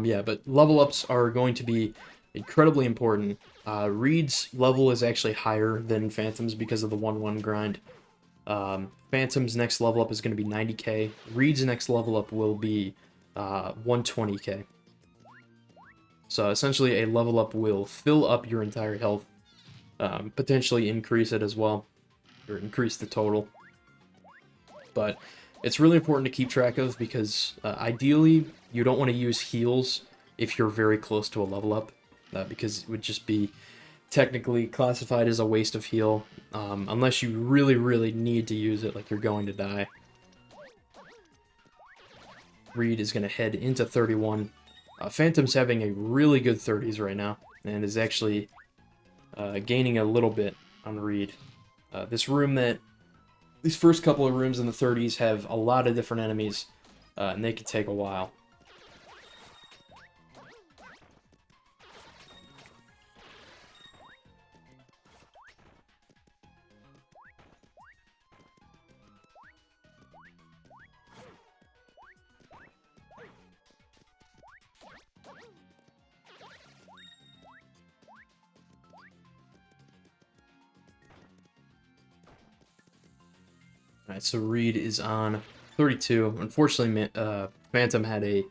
Speaker 1: Yeah, but level ups are going to be incredibly important. Reed's level is actually higher than Phantom's because of the 1-1 grind. Phantom's next level up is going to be 90k. Reed's next level up will be 120k. So essentially a level up will fill up your entire health, potentially increase it as well, or increase the total. But it's really important to keep track of because ideally you don't want to use heals if you're very close to a level up, because it would just be technically classified as a waste of heal, unless you really, really need to use it, like you're going to die. Reed is going to head into 31. Phantom's having a really good 30s right now, and is actually gaining a little bit on Reed. These first couple of rooms in the 30s have a lot of different enemies, and they can take a while. Alright, so Reed is on 32. Unfortunately, Phantom had a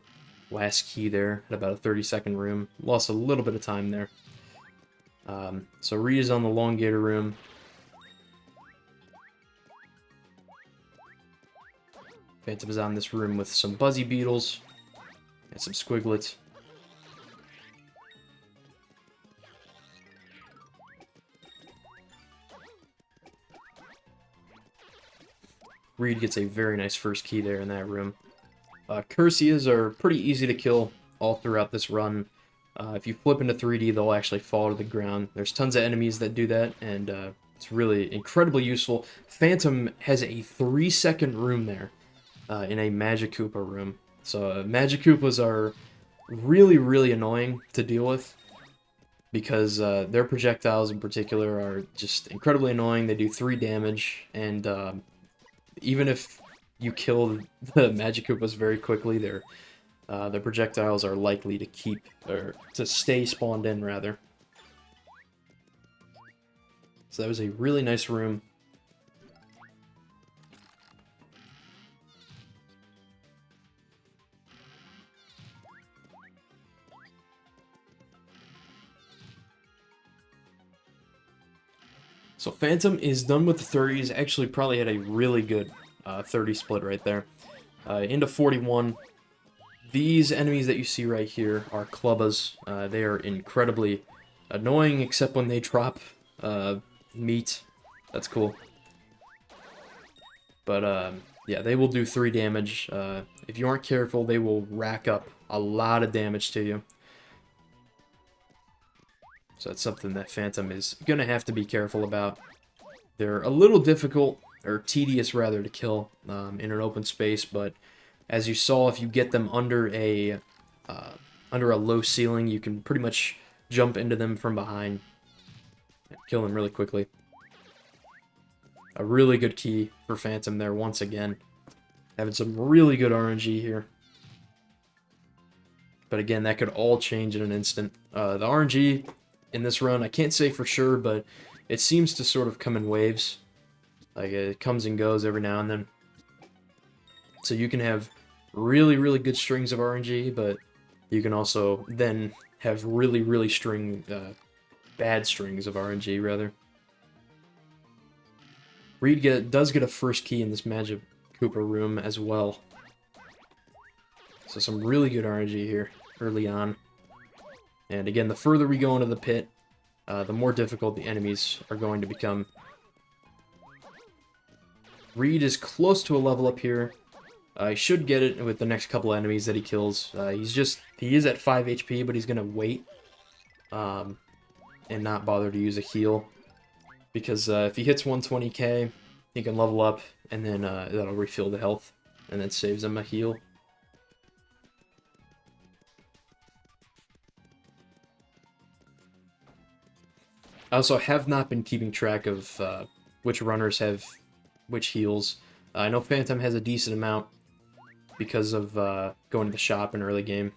Speaker 1: last key there at about a 30-second room. Lost a little bit of time there. So Reed is on the Elongator room. Phantom is on this room with some Buzzy Beetles and some Squiglets. Reed gets a very nice first key there in that room. Cursias are pretty easy to kill all throughout this run. If you flip into 3D, they'll actually fall to the ground. There's tons of enemies that do that, and it's really incredibly useful. Phantom has a 3-second room there in a Magikoopa room. So Magikoopas are really, really annoying to deal with because their projectiles in particular are just incredibly annoying. They do 3 damage, and even if you kill the Magikoopas very quickly, their projectiles are likely to to stay spawned in, rather. So that was a really nice room. So Phantom is done with the 30s. Actually, probably had a really good 30 split right there. Into 41. These enemies that you see right here are Clubbas. They are incredibly annoying, except when they drop meat. That's cool. But yeah, they will do 3 damage. If you aren't careful, they will rack up a lot of damage to you. So that's something that Phantom is going to have to be careful about. They're a little difficult, or tedious rather, to kill in an open space, but as you saw, if you get them under a low ceiling, you can pretty much jump into them from behind and kill them really quickly. A really good key for Phantom there once again. Having some really good RNG here. But again, that could all change in an instant. The RNG in this run, I can't say for sure, but it seems to sort of come in waves. Like, it comes and goes every now and then. So you can have really, really good strings of RNG, but you can also then have really, really bad strings of RNG, rather. Reed does get a first key in this Magic Koopa room as well. So some really good RNG here early on. And again, the further we go into the pit, the more difficult the enemies are going to become. Reed is close to a level up here. He should get it with the next couple enemies that he kills. He is at 5 HP, but he's going to wait and not bother to use a heal. Because if he hits 120k, he can level up, and then that'll refill the health, and then saves him a heal. I also have not been keeping track of which runners have which heals. I know Phantom has a decent amount because of going to the shop in early game.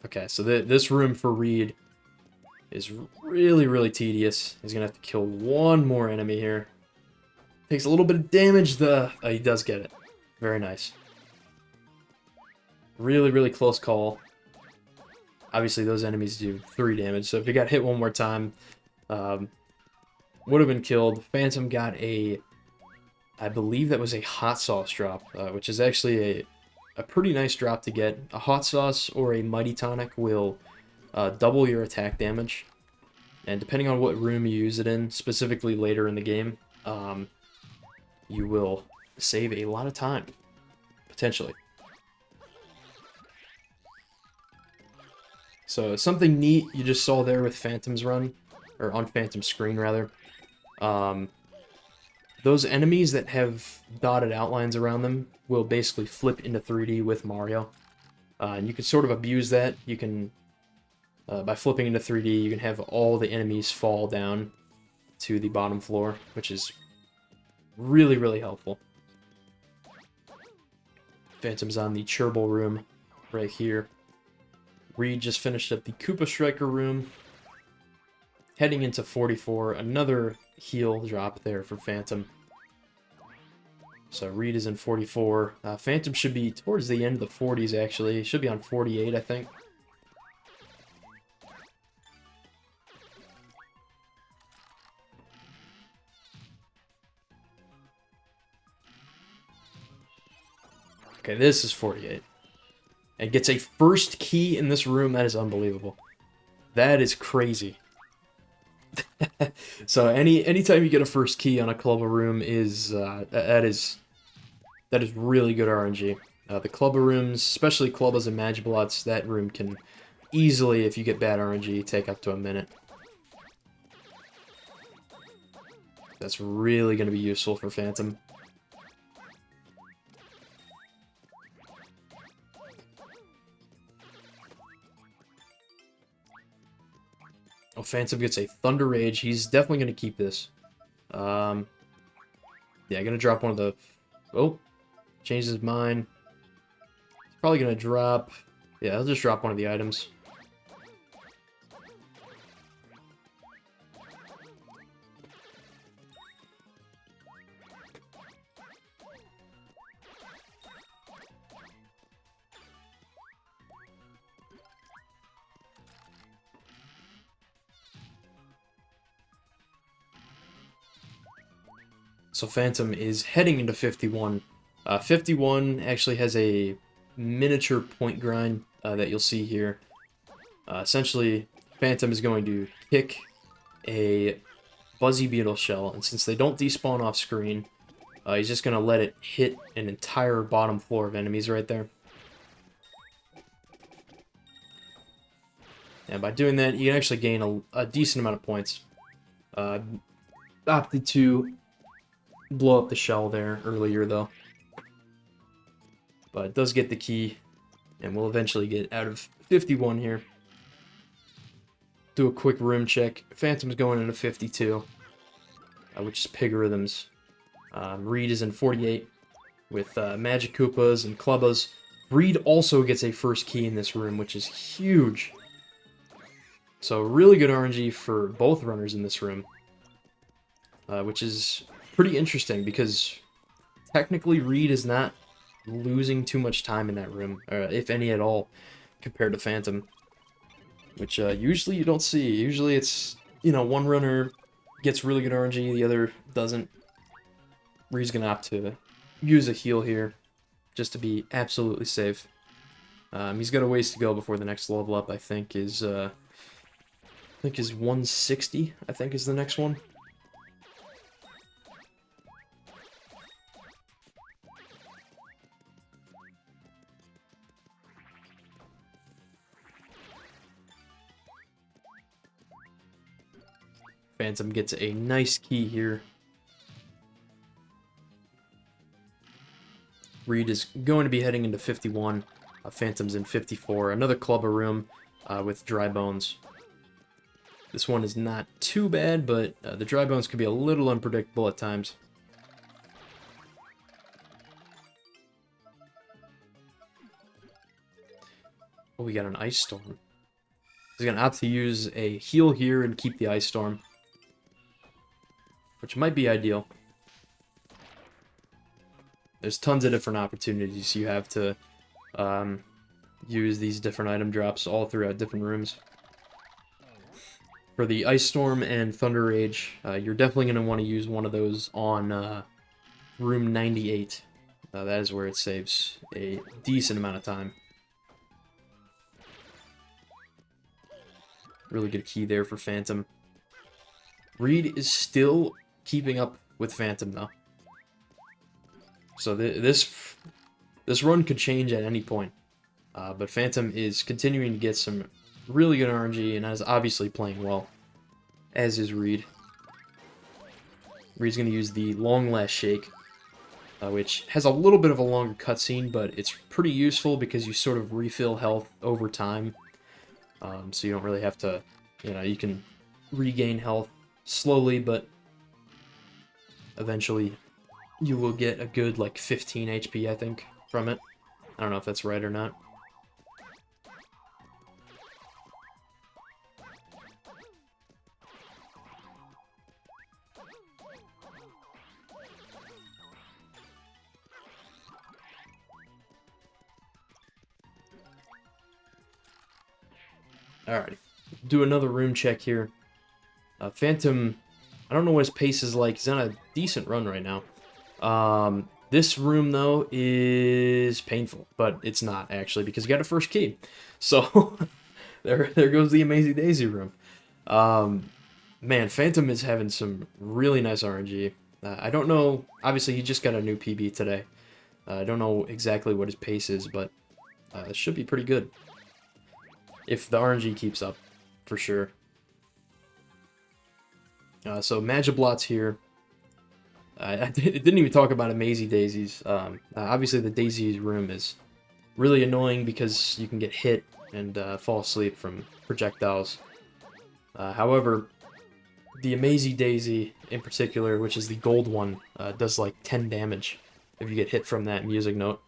Speaker 1: Okay, so this room for Reed is really, really tedious. He's going to have to kill one more enemy here. Takes a little bit of damage, he does get it. Very nice. Really, really close call. Obviously, those enemies do 3 damage, so if he got hit one more time, would have been killed. Phantom got I believe that was a hot sauce drop, which is actually a pretty nice drop to get. A hot sauce or a mighty tonic will double your attack damage, and depending on what room you use it in, specifically later in the game, you will save a lot of time, potentially. So something neat you just saw there with Phantom's run, or on Phantom's screen rather. Those enemies that have dotted outlines around them will basically flip into 3D with Mario. And you can sort of abuse that. You can, by flipping into 3D, you can have all the enemies fall down to the bottom floor, which is really, really helpful. Phantom's on the Cherble room right here. Reed just finished up the Koopa Striker room. Heading into 44, another heal drop there for Phantom. So Reed is in 44. Phantom should be towards the end of the 40s, actually. He should be on 48, I think. Okay, this is 48. And gets a first key in this room. That is unbelievable. That is crazy. So anytime you get a first key on a Clubba room is that is really good RNG. The Clubba rooms, especially Clubbas and Magiblots, that room can easily, if you get bad RNG, take up to a minute. That's really going to be useful for Phantom. Oh, Phantom gets a Thunder Rage. He's definitely going to keep this. Yeah, going to drop one of the... Oh, changed his mind. He's probably going to drop... Yeah, he'll just drop one of the items. So Phantom is heading into 51. 51 actually has a miniature point grind that you'll see here. Essentially, Phantom is going to pick a Buzzy Beetle shell, and since they don't despawn off screen, he's just going to let it hit an entire bottom floor of enemies right there. And by doing that, you can actually gain a decent amount of points. Opted to blow up the shell there earlier, though. But it does get the key, and we'll eventually get out of 51 here. Do a quick room check. Phantom's going into 52, which is Pig Rhythms. Reed is in 48 with Magic Koopas and Clubbas. Reed also gets a first key in this room, which is huge. So really good RNG for both runners in this room, which is pretty interesting because technically Reed is not losing too much time in that room, if any at all, compared to Phantom, which usually you don't see. Usually it's, you know, one runner gets really good RNG, the other doesn't. Reed's gonna opt to use a heal here, just to be absolutely safe. He's got a ways to go before the next level up. I think is 160. I think is the next one. Phantom gets a nice key here. Reed is going to be heading into 51. Phantom's in 54. Another clubber room with dry bones. This one is not too bad, but the dry bones could be a little unpredictable at times. Oh, we got an ice storm. He's going to opt to use a heal here and keep the ice storm, which might be ideal. There's tons of different opportunities you have to use these different item drops all throughout different rooms. For the Ice Storm and Thunder Rage, you're definitely going to want to use one of those on room 98. That is where it saves a decent amount of time. Really good key there for Phantom. Reed is still keeping up with Phantom, though. So this run could change at any point. But Phantom is continuing to get some really good RNG and is obviously playing well, as is Reed. Reed's going to use the Long Last Shake, which has a little bit of a longer cutscene, but it's pretty useful because you sort of refill health over time. So you don't really have to, you can regain health slowly, but eventually you will get a good, like, 15 HP, I think, from it. I don't know if that's right or not. Alright, do another room check here. Phantom, I don't know what his pace is like. He's on a decent run right now. This room, though, is painful, but it's not, actually, because you got a first key. So, there goes the Amazing Daisy room. Man, Phantom is having some really nice RNG. I don't know, obviously, he just got a new PB today. I don't know exactly what his pace is, but it should be pretty good. If the RNG keeps up, for sure. So Magiblot's here. I didn't even talk about Amazing Daisies. Obviously, the Daisies room is really annoying because you can get hit and fall asleep from projectiles. However, the Amazing Daisy in particular, which is the gold one, does like 10 damage if you get hit from that music note,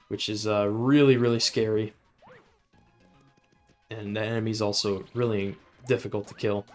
Speaker 1: which is really, really scary. And the enemy's also really difficult to kill.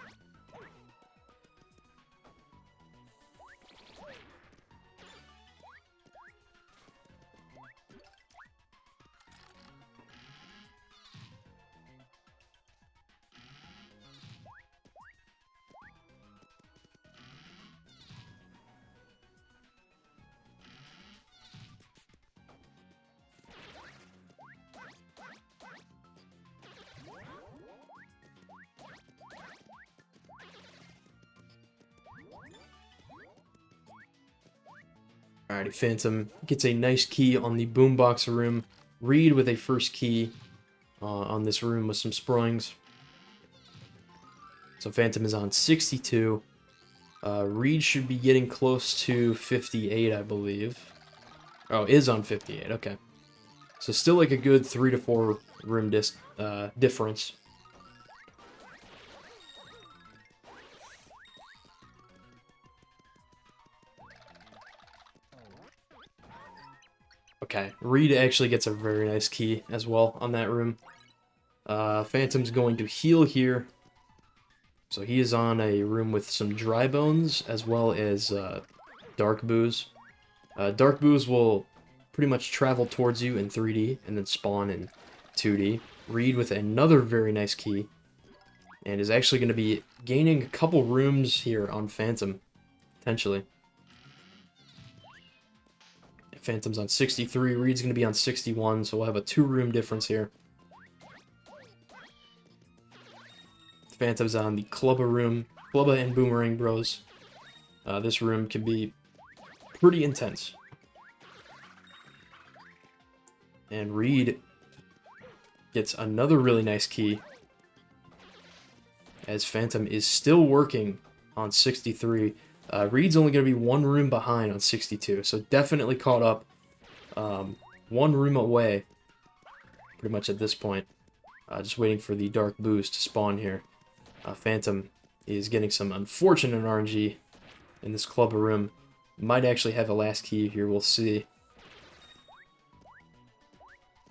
Speaker 1: Alrighty, Phantom gets a nice key on the boombox room. Reed with a first key on this room with some springs. So Phantom is on 62. Reed should be getting close to 58, I believe. Oh, is on 58, okay. So still like a good 3 to 4 room difference. Okay, Reed actually gets a very nice key as well on that room. Phantom's going to heal here. So he is on a room with some dry bones as well as dark booze. Dark booze will pretty much travel towards you in 3D and then spawn in 2D. Reed with another very nice key. and is actually going to be gaining a couple rooms here on Phantom, potentially. Phantom's on 63, Reed's going to be on 61, so we'll have a 2-room difference here. Phantom's on the Clubba room, Clubba and Boomerang Bros. This room can be pretty intense. And Reed gets another really nice key, as Phantom is still working on 63. Reed's only going to be 1 room behind on 62, so definitely caught up. 1 room away, pretty much at this point. Just waiting for the Dark Boost to spawn here. Phantom is getting some unfortunate RNG in this Clubber room. Might actually have a last key here, we'll see.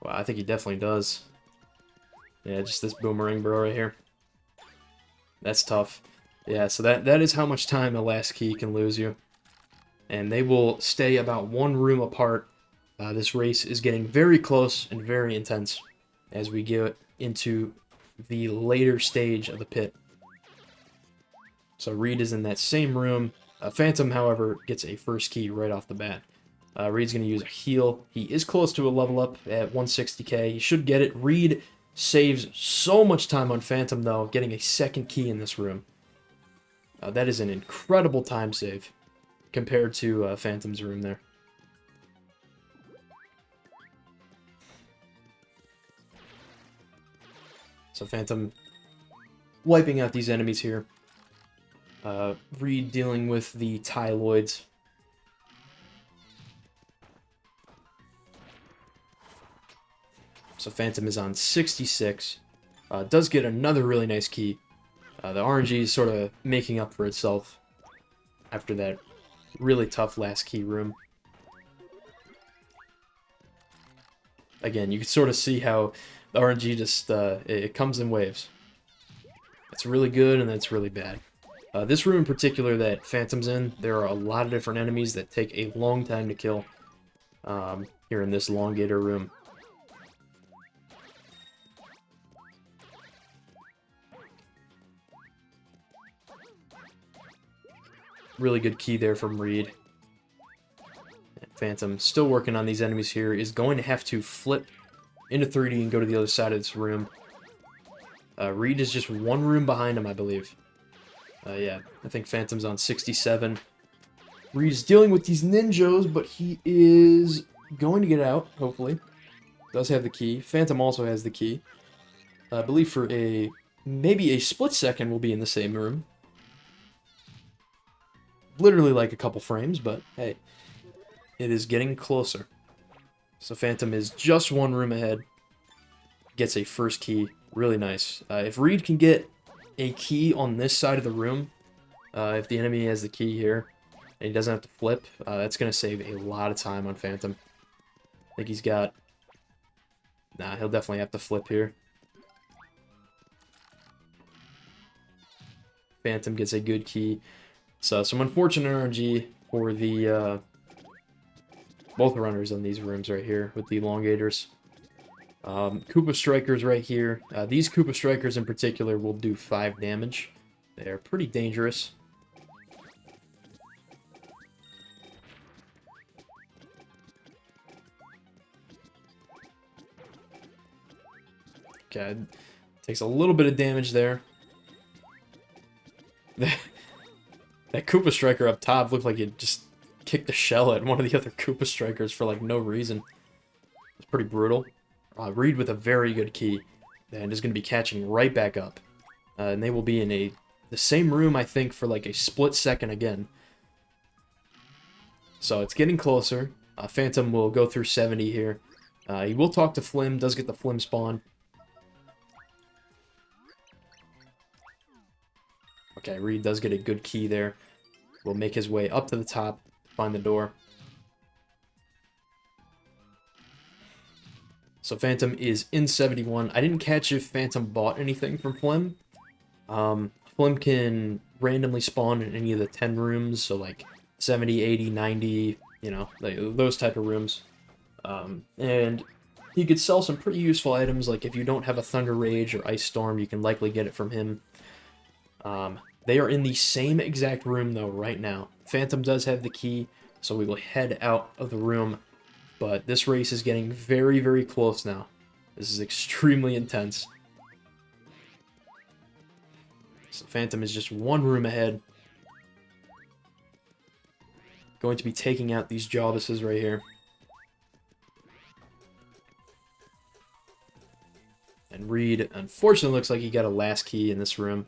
Speaker 1: Well, I think he definitely does. Yeah, just this Boomerang Bro right here. That's tough. Yeah, so that is how much time a last key can lose you. And they will stay about 1 room apart. This race is getting very close and very intense as we get into the later stage of the pit. So Reed is in that same room. Phantom, however, gets a first key right off the bat. Reed's going to use a heal. He is close to a level up at 160k. He should get it. Reed saves so much time on Phantom, though, getting a second key in this room. That is an incredible time save compared to Phantom's room there. So Phantom wiping out these enemies here. Reed dealing with the Tyloids. So Phantom is on 66. Does get another really nice key. The RNG is sort of making up for itself after that really tough last key room. Again, you can sort of see how the RNG just, it comes in waves. It's really good and then it's really bad. This room in particular that Phantom's in, there are a lot of different enemies that take a long time to kill here in this Elongator room. Really good key there from Reed. Phantom, still working on these enemies here, is going to have to flip into 3D and go to the other side of this room. Reed is just 1 room behind him, I believe. Yeah, I think Phantom's on 67. Reed is dealing with these ninjas, but he is going to get out, hopefully. Does have the key. Phantom also has the key. I believe for maybe a split second we'll be in the same room. Literally like a couple frames, but hey, it is getting closer. So Phantom is just 1 room ahead. Gets a first key. Really nice. If Reed can get a key on this side of the room, if the enemy has the key here, and he doesn't have to flip, that's going to save a lot of time on Phantom. I think he's got... Nah, he'll definitely have to flip here. Phantom gets a good key. So, some unfortunate RNG for the, both runners on these rooms right here with the Elongators. Koopa Strikers right here. These Koopa Strikers in particular will do 5 damage. They're pretty dangerous. Okay, takes a little bit of damage there. That Koopa Striker up top looked like it just kicked the shell at one of the other Koopa Strikers for like no reason. It's pretty brutal. Reed with a very good key, and is going to be catching right back up. And they will be in the same room, I think, for like a split second again. So it's getting closer. Phantom will go through 70 here. He will talk to Flim, does get the Flim spawn. Okay, Reed does get a good key there. Will make his way up to the top, find the door. So Phantom is in 71. I didn't catch if Phantom bought anything from Flim. Flim can randomly spawn in any of the 10 rooms, so like 70, 80, 90, you know, like those type of rooms. And he could sell some pretty useful items, like if you don't have a Thunder Rage or Ice Storm, you can likely get it from him. They are in the same exact room, though, right now. Phantom does have the key, so we will head out of the room. But this race is getting very, very close now. This is extremely intense. So Phantom is just one room ahead. Going to be taking out these Jawbuses right here. And Reed, unfortunately, looks like he got a last key in this room.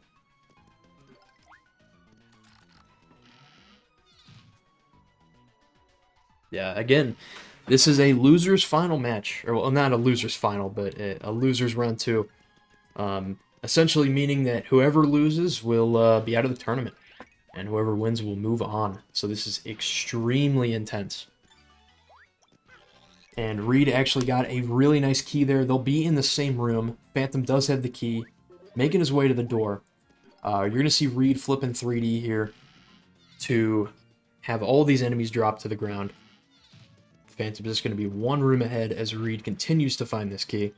Speaker 1: Yeah, again, this is a loser's final match. Or, well, not a loser's final, but a loser's round 2. Essentially meaning that whoever loses will be out of the tournament. And whoever wins will move on. So this is extremely intense. And Reed actually got a really nice key there. They'll be in the same room. Phantom does have the key, making his way to the door. You're going to see Reed flip in 3D here to have all these enemies drop to the ground. Phantom's just going to be one room ahead as Reed continues to find this key.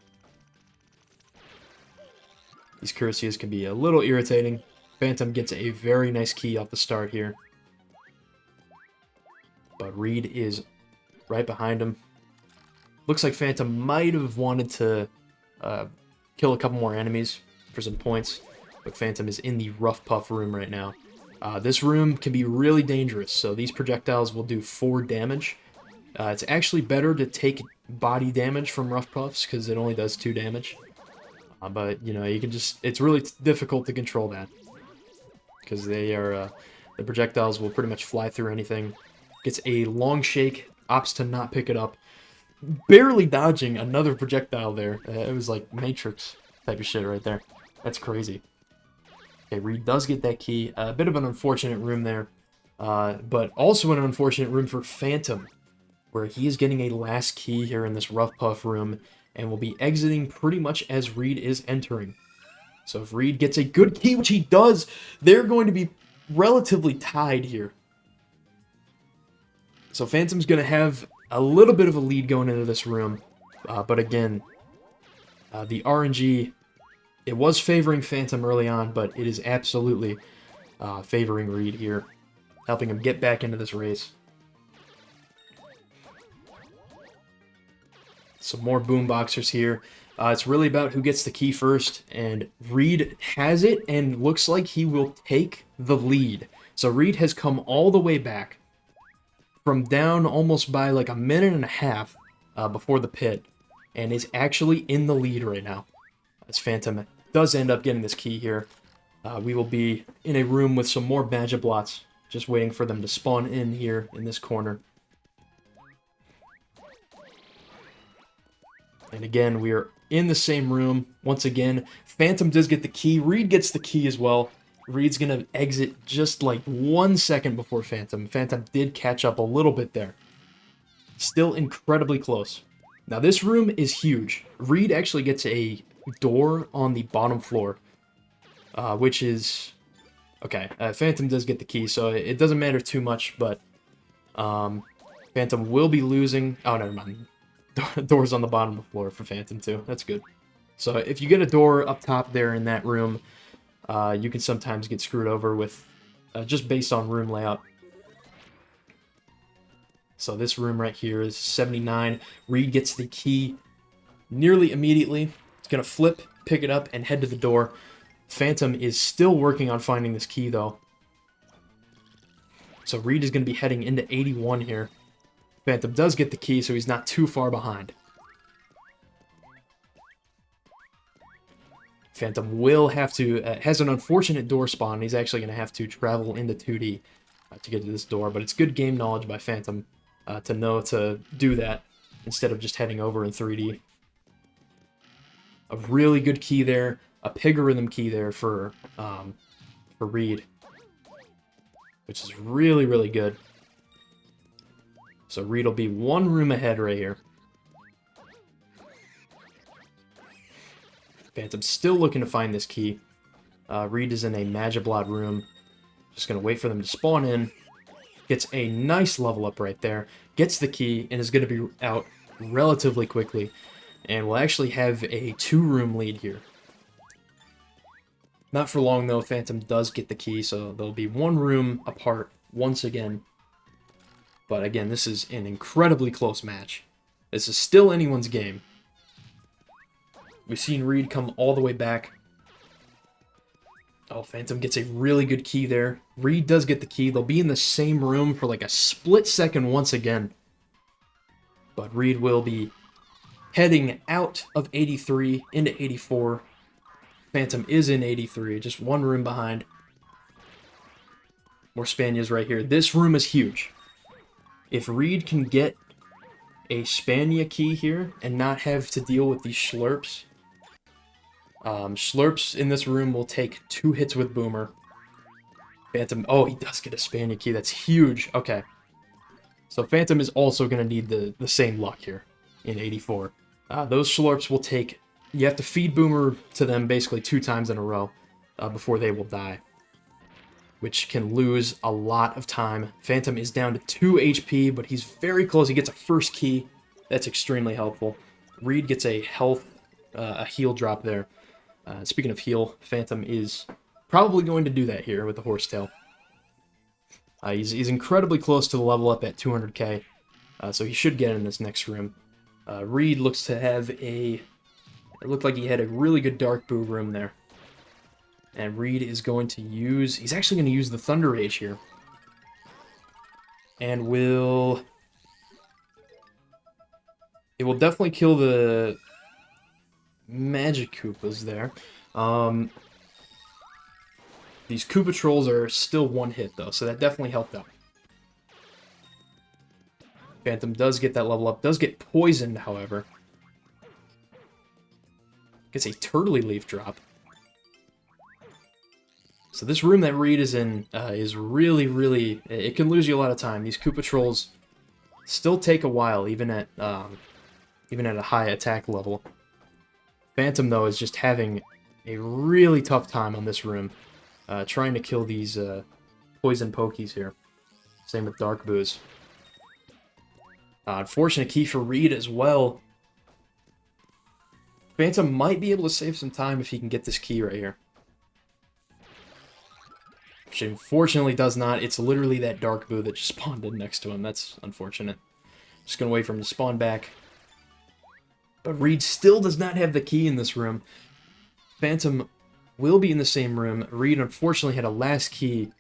Speaker 1: These Curseus can be a little irritating. Phantom gets a very nice key off the start here. But Reed is right behind him. Looks like Phantom might have wanted to kill a couple more enemies for some points. But Phantom is in the Rough Puff room right now. This room can be really dangerous, so these projectiles will do 4 damage. It's actually better to take body damage from Rough Puffs, because it only does 2 damage. But, you know, you can just... It's really difficult to control that. Because they are... the projectiles will pretty much fly through anything. Gets a long shake, opts to not pick it up. Barely dodging another projectile there. It was like Matrix type of shit right there. That's crazy. Okay, Reed does get that key. A bit of an unfortunate room there. But also an unfortunate room for Phantom, where he is getting a last key here in this Rough Puff room, and will be exiting pretty much as Reed is entering. So if Reed gets a good key, which he does, they're going to be relatively tied here. So Phantom's going to have a little bit of a lead going into this room, but again, the RNG, it was favoring Phantom early on, but it is absolutely favoring Reed here, helping him get back into this race. Some more boomboxers here. It's really about who gets the key first, and Reed has it, and looks like he will take the lead. So Reed has come all the way back from down almost by like a minute and a half before the pit, and is actually in the lead right now. As Phantom does end up getting this key here. We will be in a room with some more Magiblots, just waiting for them to spawn in here in this corner. And again, we are in the same room. Once again, Phantom does get the key. Reed gets the key as well. Reed's going to exit just like 1 second before Phantom. Phantom did catch up a little bit there. Still incredibly close. Now, this room is huge. Reed actually gets a door on the bottom floor, which is... Okay, Phantom does get the key, so it doesn't matter too much, but Phantom will be losing... Oh, never mind. Doors on the bottom of the floor for Phantom, too. That's good. So if you get a door up top there in that room, you can sometimes get screwed over with just based on room layout. So this room right here is 79. Reed gets the key nearly immediately. He's going to flip, pick it up, and head to the door. Phantom is still working on finding this key, though. So Reed is going to be heading into 81 here. Phantom does get the key, so he's not too far behind. Phantom will have to... has an unfortunate door spawn. He's actually going to have to travel into 2D to get to this door. But it's good game knowledge by Phantom to know to do that instead of just heading over in 3D. A really good key there. A Pig-a-Rhythm key there for Reed, which is really, really good. So Reed will be one room ahead right here. Phantom's still looking to find this key. Reed is in a Magiblot room. Just going to wait for them to spawn in. Gets a nice level up right there. Gets the key and is going to be out relatively quickly. And we'll actually have a 2-room lead here. Not for long, though. Phantom does get the key, so they'll be one room apart once again. But again, this is an incredibly close match. This is still anyone's game. We've seen Reed come all the way back. Oh, Phantom gets a really good key there. Reed does get the key. They'll be in the same room for like a split second once again. But Reed will be heading out of 83 into 84. Phantom is in 83, just one room behind. More Spanias right here. This room is huge. If Reed can get a Spania key here and not have to deal with these Schlurps, Schlurps in this room will take 2 hits with Boomer. Phantom, oh, he does get a Spania key. That's huge. Okay. So Phantom is also going to need the same luck here in 84. Those Schlurps will take... You have to feed Boomer to them basically 2 times in a row before they will die, which can lose a lot of time. Phantom is down to 2 HP, but he's very close. He gets a first key. That's extremely helpful. Reed gets a heal drop there. Speaking of heal, Phantom is probably going to do that here with the Horsetail. He's incredibly close to the level up at 200k, so he should get in this next room. Reed looks to have a... It looked like he had a really good Dark Boo room there. And Reed is going to use... He's actually going to use the Thunder Rage here. And will... It will definitely kill the Magic Koopas there. These Koopa Trolls are still 1 hit, though, so that definitely helped out. Phantom does get that level up. Does get poisoned, however. Gets a Turtley Leaf drop. So this room that Reed is in is really, really... It can lose you a lot of time. These Koopa Trolls still take a while, even at a high attack level. Phantom, though, is just having a really tough time on this room, trying to kill these poison Pokies here. Same with Dark Boos. Unfortunate key for Reed as well. Phantom might be able to save some time if he can get this key right here. Which unfortunately does not. It's literally that Dark Boo that just spawned in next to him. That's unfortunate. Just gonna wait for him to spawn back. But Reed still does not have the key in this room. Phantom will be in the same room. Reed unfortunately had a last key.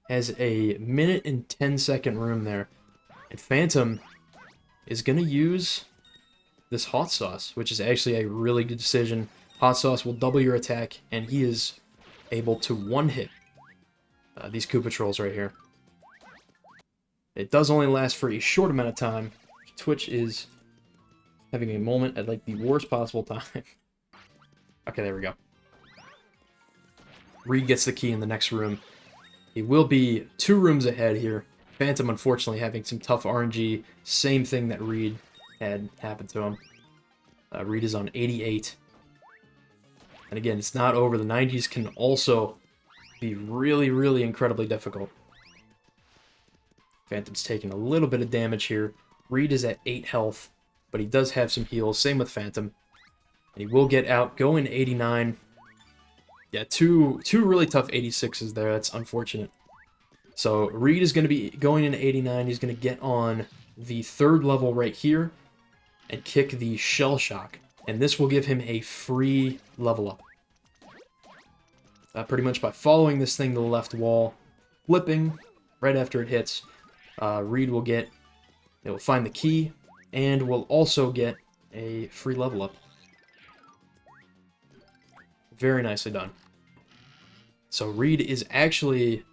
Speaker 1: Has a 1 and 10 second room there. And Phantom is gonna use this Hot Sauce, which is actually a really good decision. Hot Sauce will double your attack, and he is able to 1-hit these Koopa Trolls right here. It does only last for a short amount of time. Twitch is having a moment at like the worst possible time. Okay, there we go. Reed gets the key in the next room. He will be 2 rooms ahead here. Phantom, unfortunately, having some tough RNG. Same thing that Reed had happened to him. Reed is on 88. And again, it's not over. The 90s can also be really, really incredibly difficult. Phantom's taking a little bit of damage here. Reed is at 8 health, but he does have some heals. Same with Phantom. And he will get out, go in 89. Yeah, two really tough 86s there. That's unfortunate. So Reed is going to be going in 89. He's going to get on the 3rd level right here and kick the Shell Shock. And this will give him a free level up. Pretty much by following this thing to the left wall, flipping right after it hits, Reed will get, it will find the key, and will also get a free level up. Very nicely done. So Reed is actually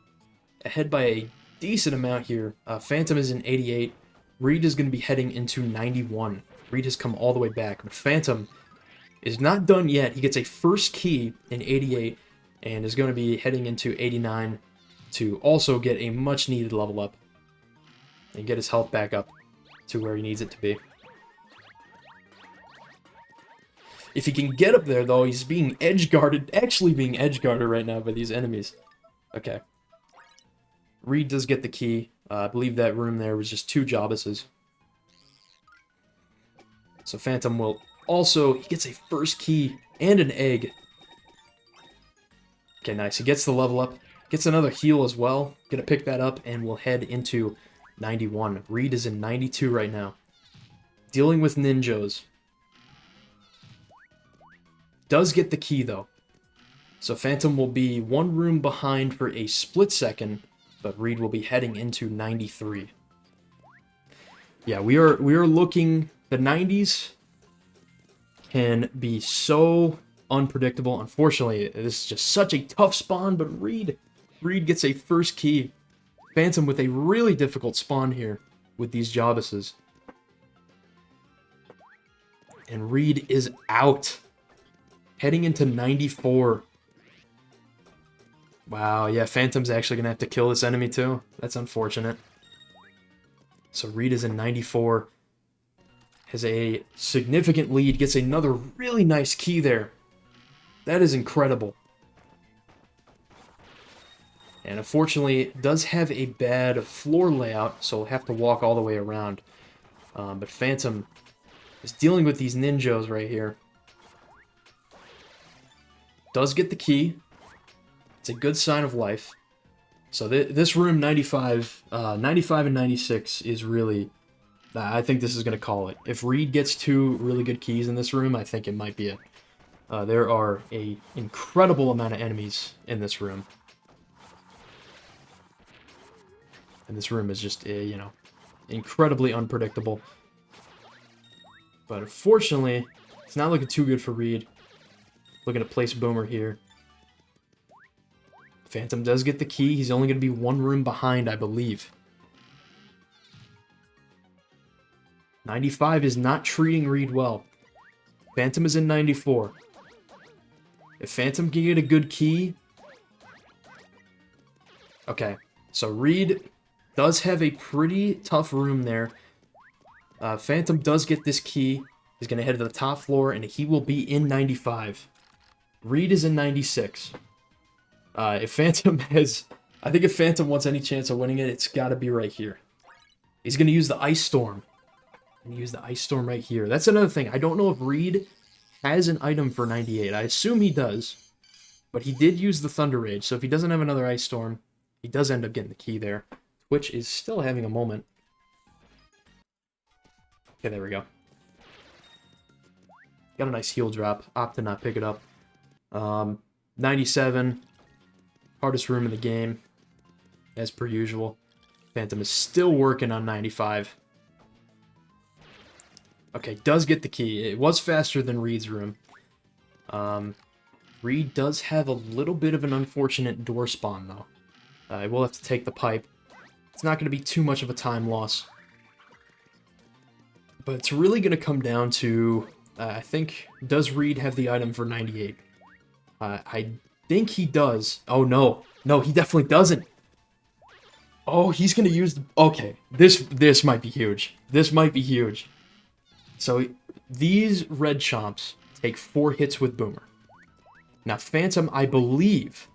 Speaker 1: ahead by a decent amount here. Phantom is in 88. Reed is going to be heading into 91. Reed has come all the way back, but Phantom is not done yet. He gets a first key in 88 and is going to be heading into 89 to also get a much-needed level up and get his health back up to where he needs it to be. If he can get up there, though, he's being edge-guarded, actually being edge-guarded right now by these enemies. Okay. Reed does get the key. I believe that room there was just 2 Jobbuses. So Phantom will also, he gets a first key and an egg. Okay, nice. He gets the level up. Gets another heal as well. Gonna pick that up, and we'll head into 91. Reed is in 92 right now. Dealing with ninjas. Does get the key, though. So Phantom will be one room behind for a split second, but Reed will be heading into 93. Yeah, we are looking... The 90s can be so unpredictable. Unfortunately, this is just such a tough spawn, but Reed gets a first key. Phantom with a really difficult spawn here with these Jobbuses. And Reed is out. Heading into 94. Wow, yeah, Phantom's actually going to have to kill this enemy too. That's unfortunate. So Reed is in 94. Has a significant lead. Gets another really nice key there. That is incredible. And unfortunately, does have a bad floor layout, so we'll have to walk all the way around. But Phantom is dealing with these ninjas right here. Does get the key. It's a good sign of life. So this room, 95 and 96, is really... I think this is going to call it. If Reed gets 2 really good keys in this room, I think it might be it. There are an incredible amount of enemies in this room. And this room is just, you know, incredibly unpredictable. But unfortunately, it's not looking too good for Reed. Looking to place Boomer here. Phantom does get the key. He's only going to be one room behind, I believe. 95 is not treating Reed well. Phantom is in 94. If Phantom can get a good key... Okay, so Reed does have a pretty tough room there. Phantom does get this key. He's going to head to the top floor, and he will be in 95. Reed is in 96. If Phantom has... I think if Phantom wants any chance of winning it, it's got to be right here. He's going to use the Ice Storm. And use the Ice Storm right here. That's another thing. I don't know if Reed has an item for 98. I assume he does. But he did use the Thunder Rage, so if he doesn't have another Ice Storm, he does end up getting the key there. Twitch is still having a moment. Okay, there we go. Got a nice heal drop. Opt to not pick it up. 97. Hardest room in the game. As per usual. Phantom is still working on 95. Okay, does get the key. It was faster than Reed's room. Reed does have a little bit of an unfortunate door spawn, though. I will have to take the pipe. It's not going to be too much of a time loss. But it's really going to come down to, I think, does Reed have the item for 98? I think he does. Oh, no. No, he definitely doesn't. Oh, he's going to use... Okay, this might be huge. This might be huge. So, these red chomps take 4 hits with Boomer. Now, Phantom, I believe,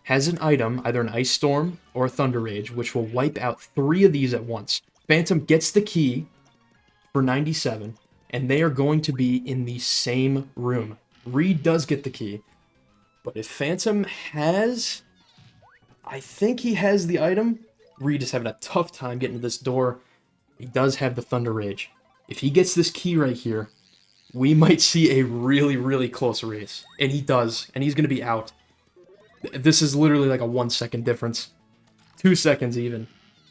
Speaker 1: has an item, either an Ice Storm or a Thunder Rage, which will wipe out 3 of these at once. Phantom gets the key for 97, and they are going to be in the same room. Reed does get the key, but if Phantom has... I think he has the item. Reed is having a tough time getting to this door. He does have the Thunder Rage. If he gets this key right here, we might see a really, really close race. And he does. And he's going to be out. This is literally like a 1 second difference. 2 seconds even.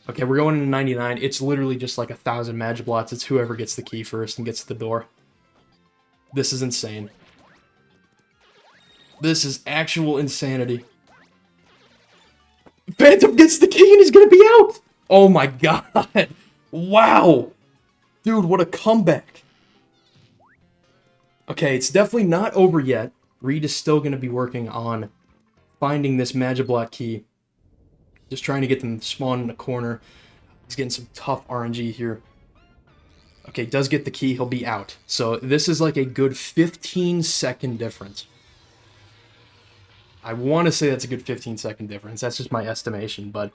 Speaker 1: Okay, we're going into 99. It's literally just like 1,000 Magiblots. It's whoever gets the key first and gets to the door. This is insane. This is actual insanity. Phantom gets the key and he's going to be out! Oh my god. Wow. Dude, what a comeback. Okay, it's definitely not over yet. Reed is still going to be working on finding this Magiblot key. Just trying to get them to spawn in a corner. He's getting some tough RNG here. Okay, does get the key. He'll be out. So this is like a good 15-second difference. I want to say that's a good 15-second difference. That's just my estimation, but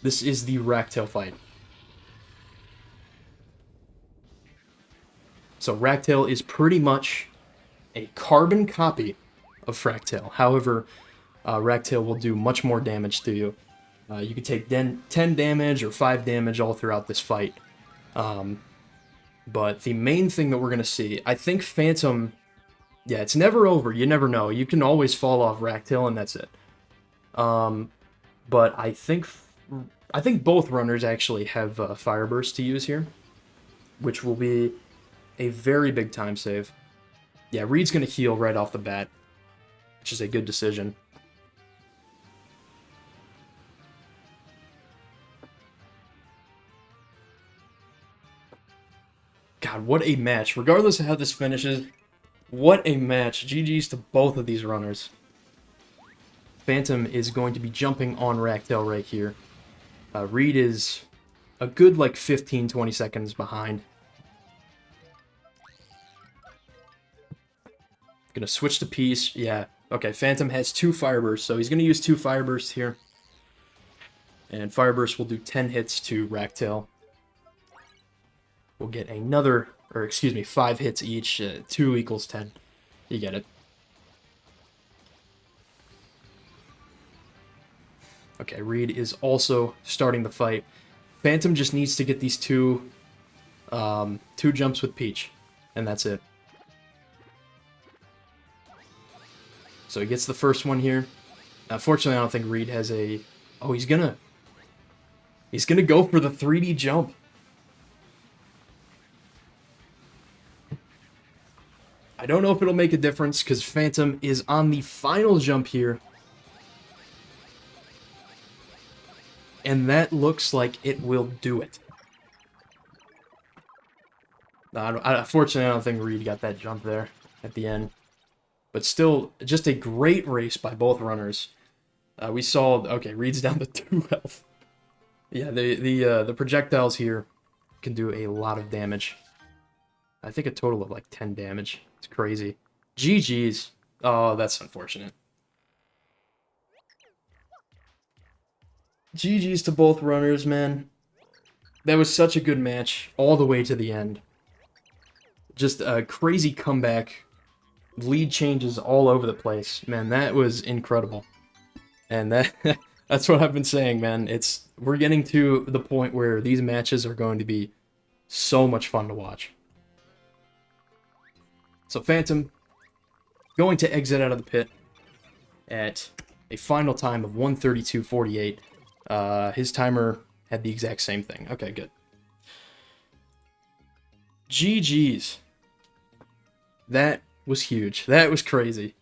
Speaker 1: this is the Ragtail fight. So Ragtail is pretty much a carbon copy of Fractail. However, Ragtail will do much more damage to you. You can take 10 damage or 5 damage all throughout this fight. But the main thing that we're going to see, I think Phantom, yeah, it's never over. You never know. You can always fall off Ragtail, and that's it. But I think both runners actually have Fire Burst to use here, which will be a very big time save. Yeah, Reed's going to heal right off the bat, which is a good decision. God, what a match. Regardless of how this finishes, what a match. GG's to both of these runners. Phantom is going to be jumping on Ragtail right here. Reed is a good, like, 15-20 seconds behind. Gonna switch to Peace. Yeah, okay, Phantom has 2 Fire Bursts, so he's gonna use 2 Fire Bursts here. And Fire Burst will do 10 hits to Ragtail. We'll get another, or excuse me, 5 hits each. 2 equals 10. You get it. Okay, Reed is also starting the fight. Phantom just needs to get these two jumps with Peach, and that's it. So he gets the first one here. Fortunately, I don't think Reed has a... Oh, he's gonna go for the 3D jump. I don't know if it'll make a difference, because Phantom is on the final jump here. And that looks like it will do it. Unfortunately, I don't think Reed got that jump there at the end. But still, just a great race by both runners. We saw... Okay, Reed's down to 2 health. Yeah, the projectiles here can do a lot of damage. I think a total of like 10 damage. It's crazy. GG's. Oh, that's unfortunate. GG's to both runners, man. That was such a good match all the way to the end. Just a crazy comeback. Lead changes all over the place. Man, that was incredible. And that's what I've been saying, man. We're getting to the point where these matches are going to be so much fun to watch. So Phantom going to exit out of the pit at a final time of 1:32.48. His timer had the exact same thing. Okay, good. GG's. That was huge. That was crazy.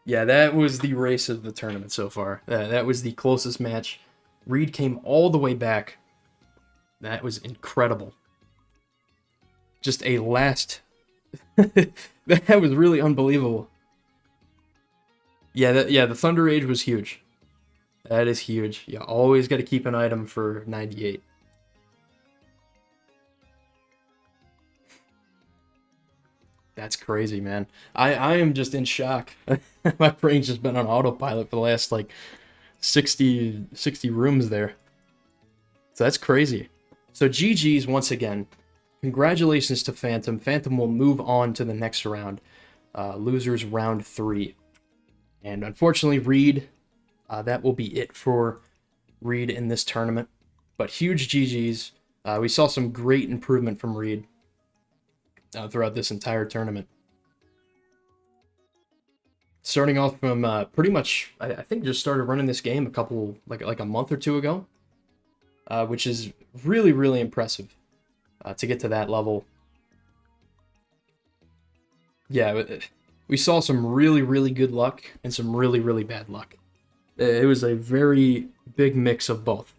Speaker 1: Yeah, that was the race of the tournament so far. That was the closest match. Reed came all the way back. That was incredible. Just a last... That was really unbelievable. Yeah, the Thunder Age was huge. That is huge. You always got to keep an item for 98. That's crazy, man. I am just in shock. My brain's just been on autopilot for the last, like, 60 rooms there. So that's crazy. So GG's once again. Congratulations to Phantom. Phantom will move on to the next round. Losers round 3. And unfortunately, Reed, that will be it for Reed in this tournament. But huge GG's. We saw some great improvement from Reed throughout this entire tournament. Starting off from pretty much, I think just started running this game a couple, like a month or 2 ago. Which is really, really impressive. To get to that level. Yeah, we saw some really, really good luck and some really, really bad luck. It was a very big mix of both.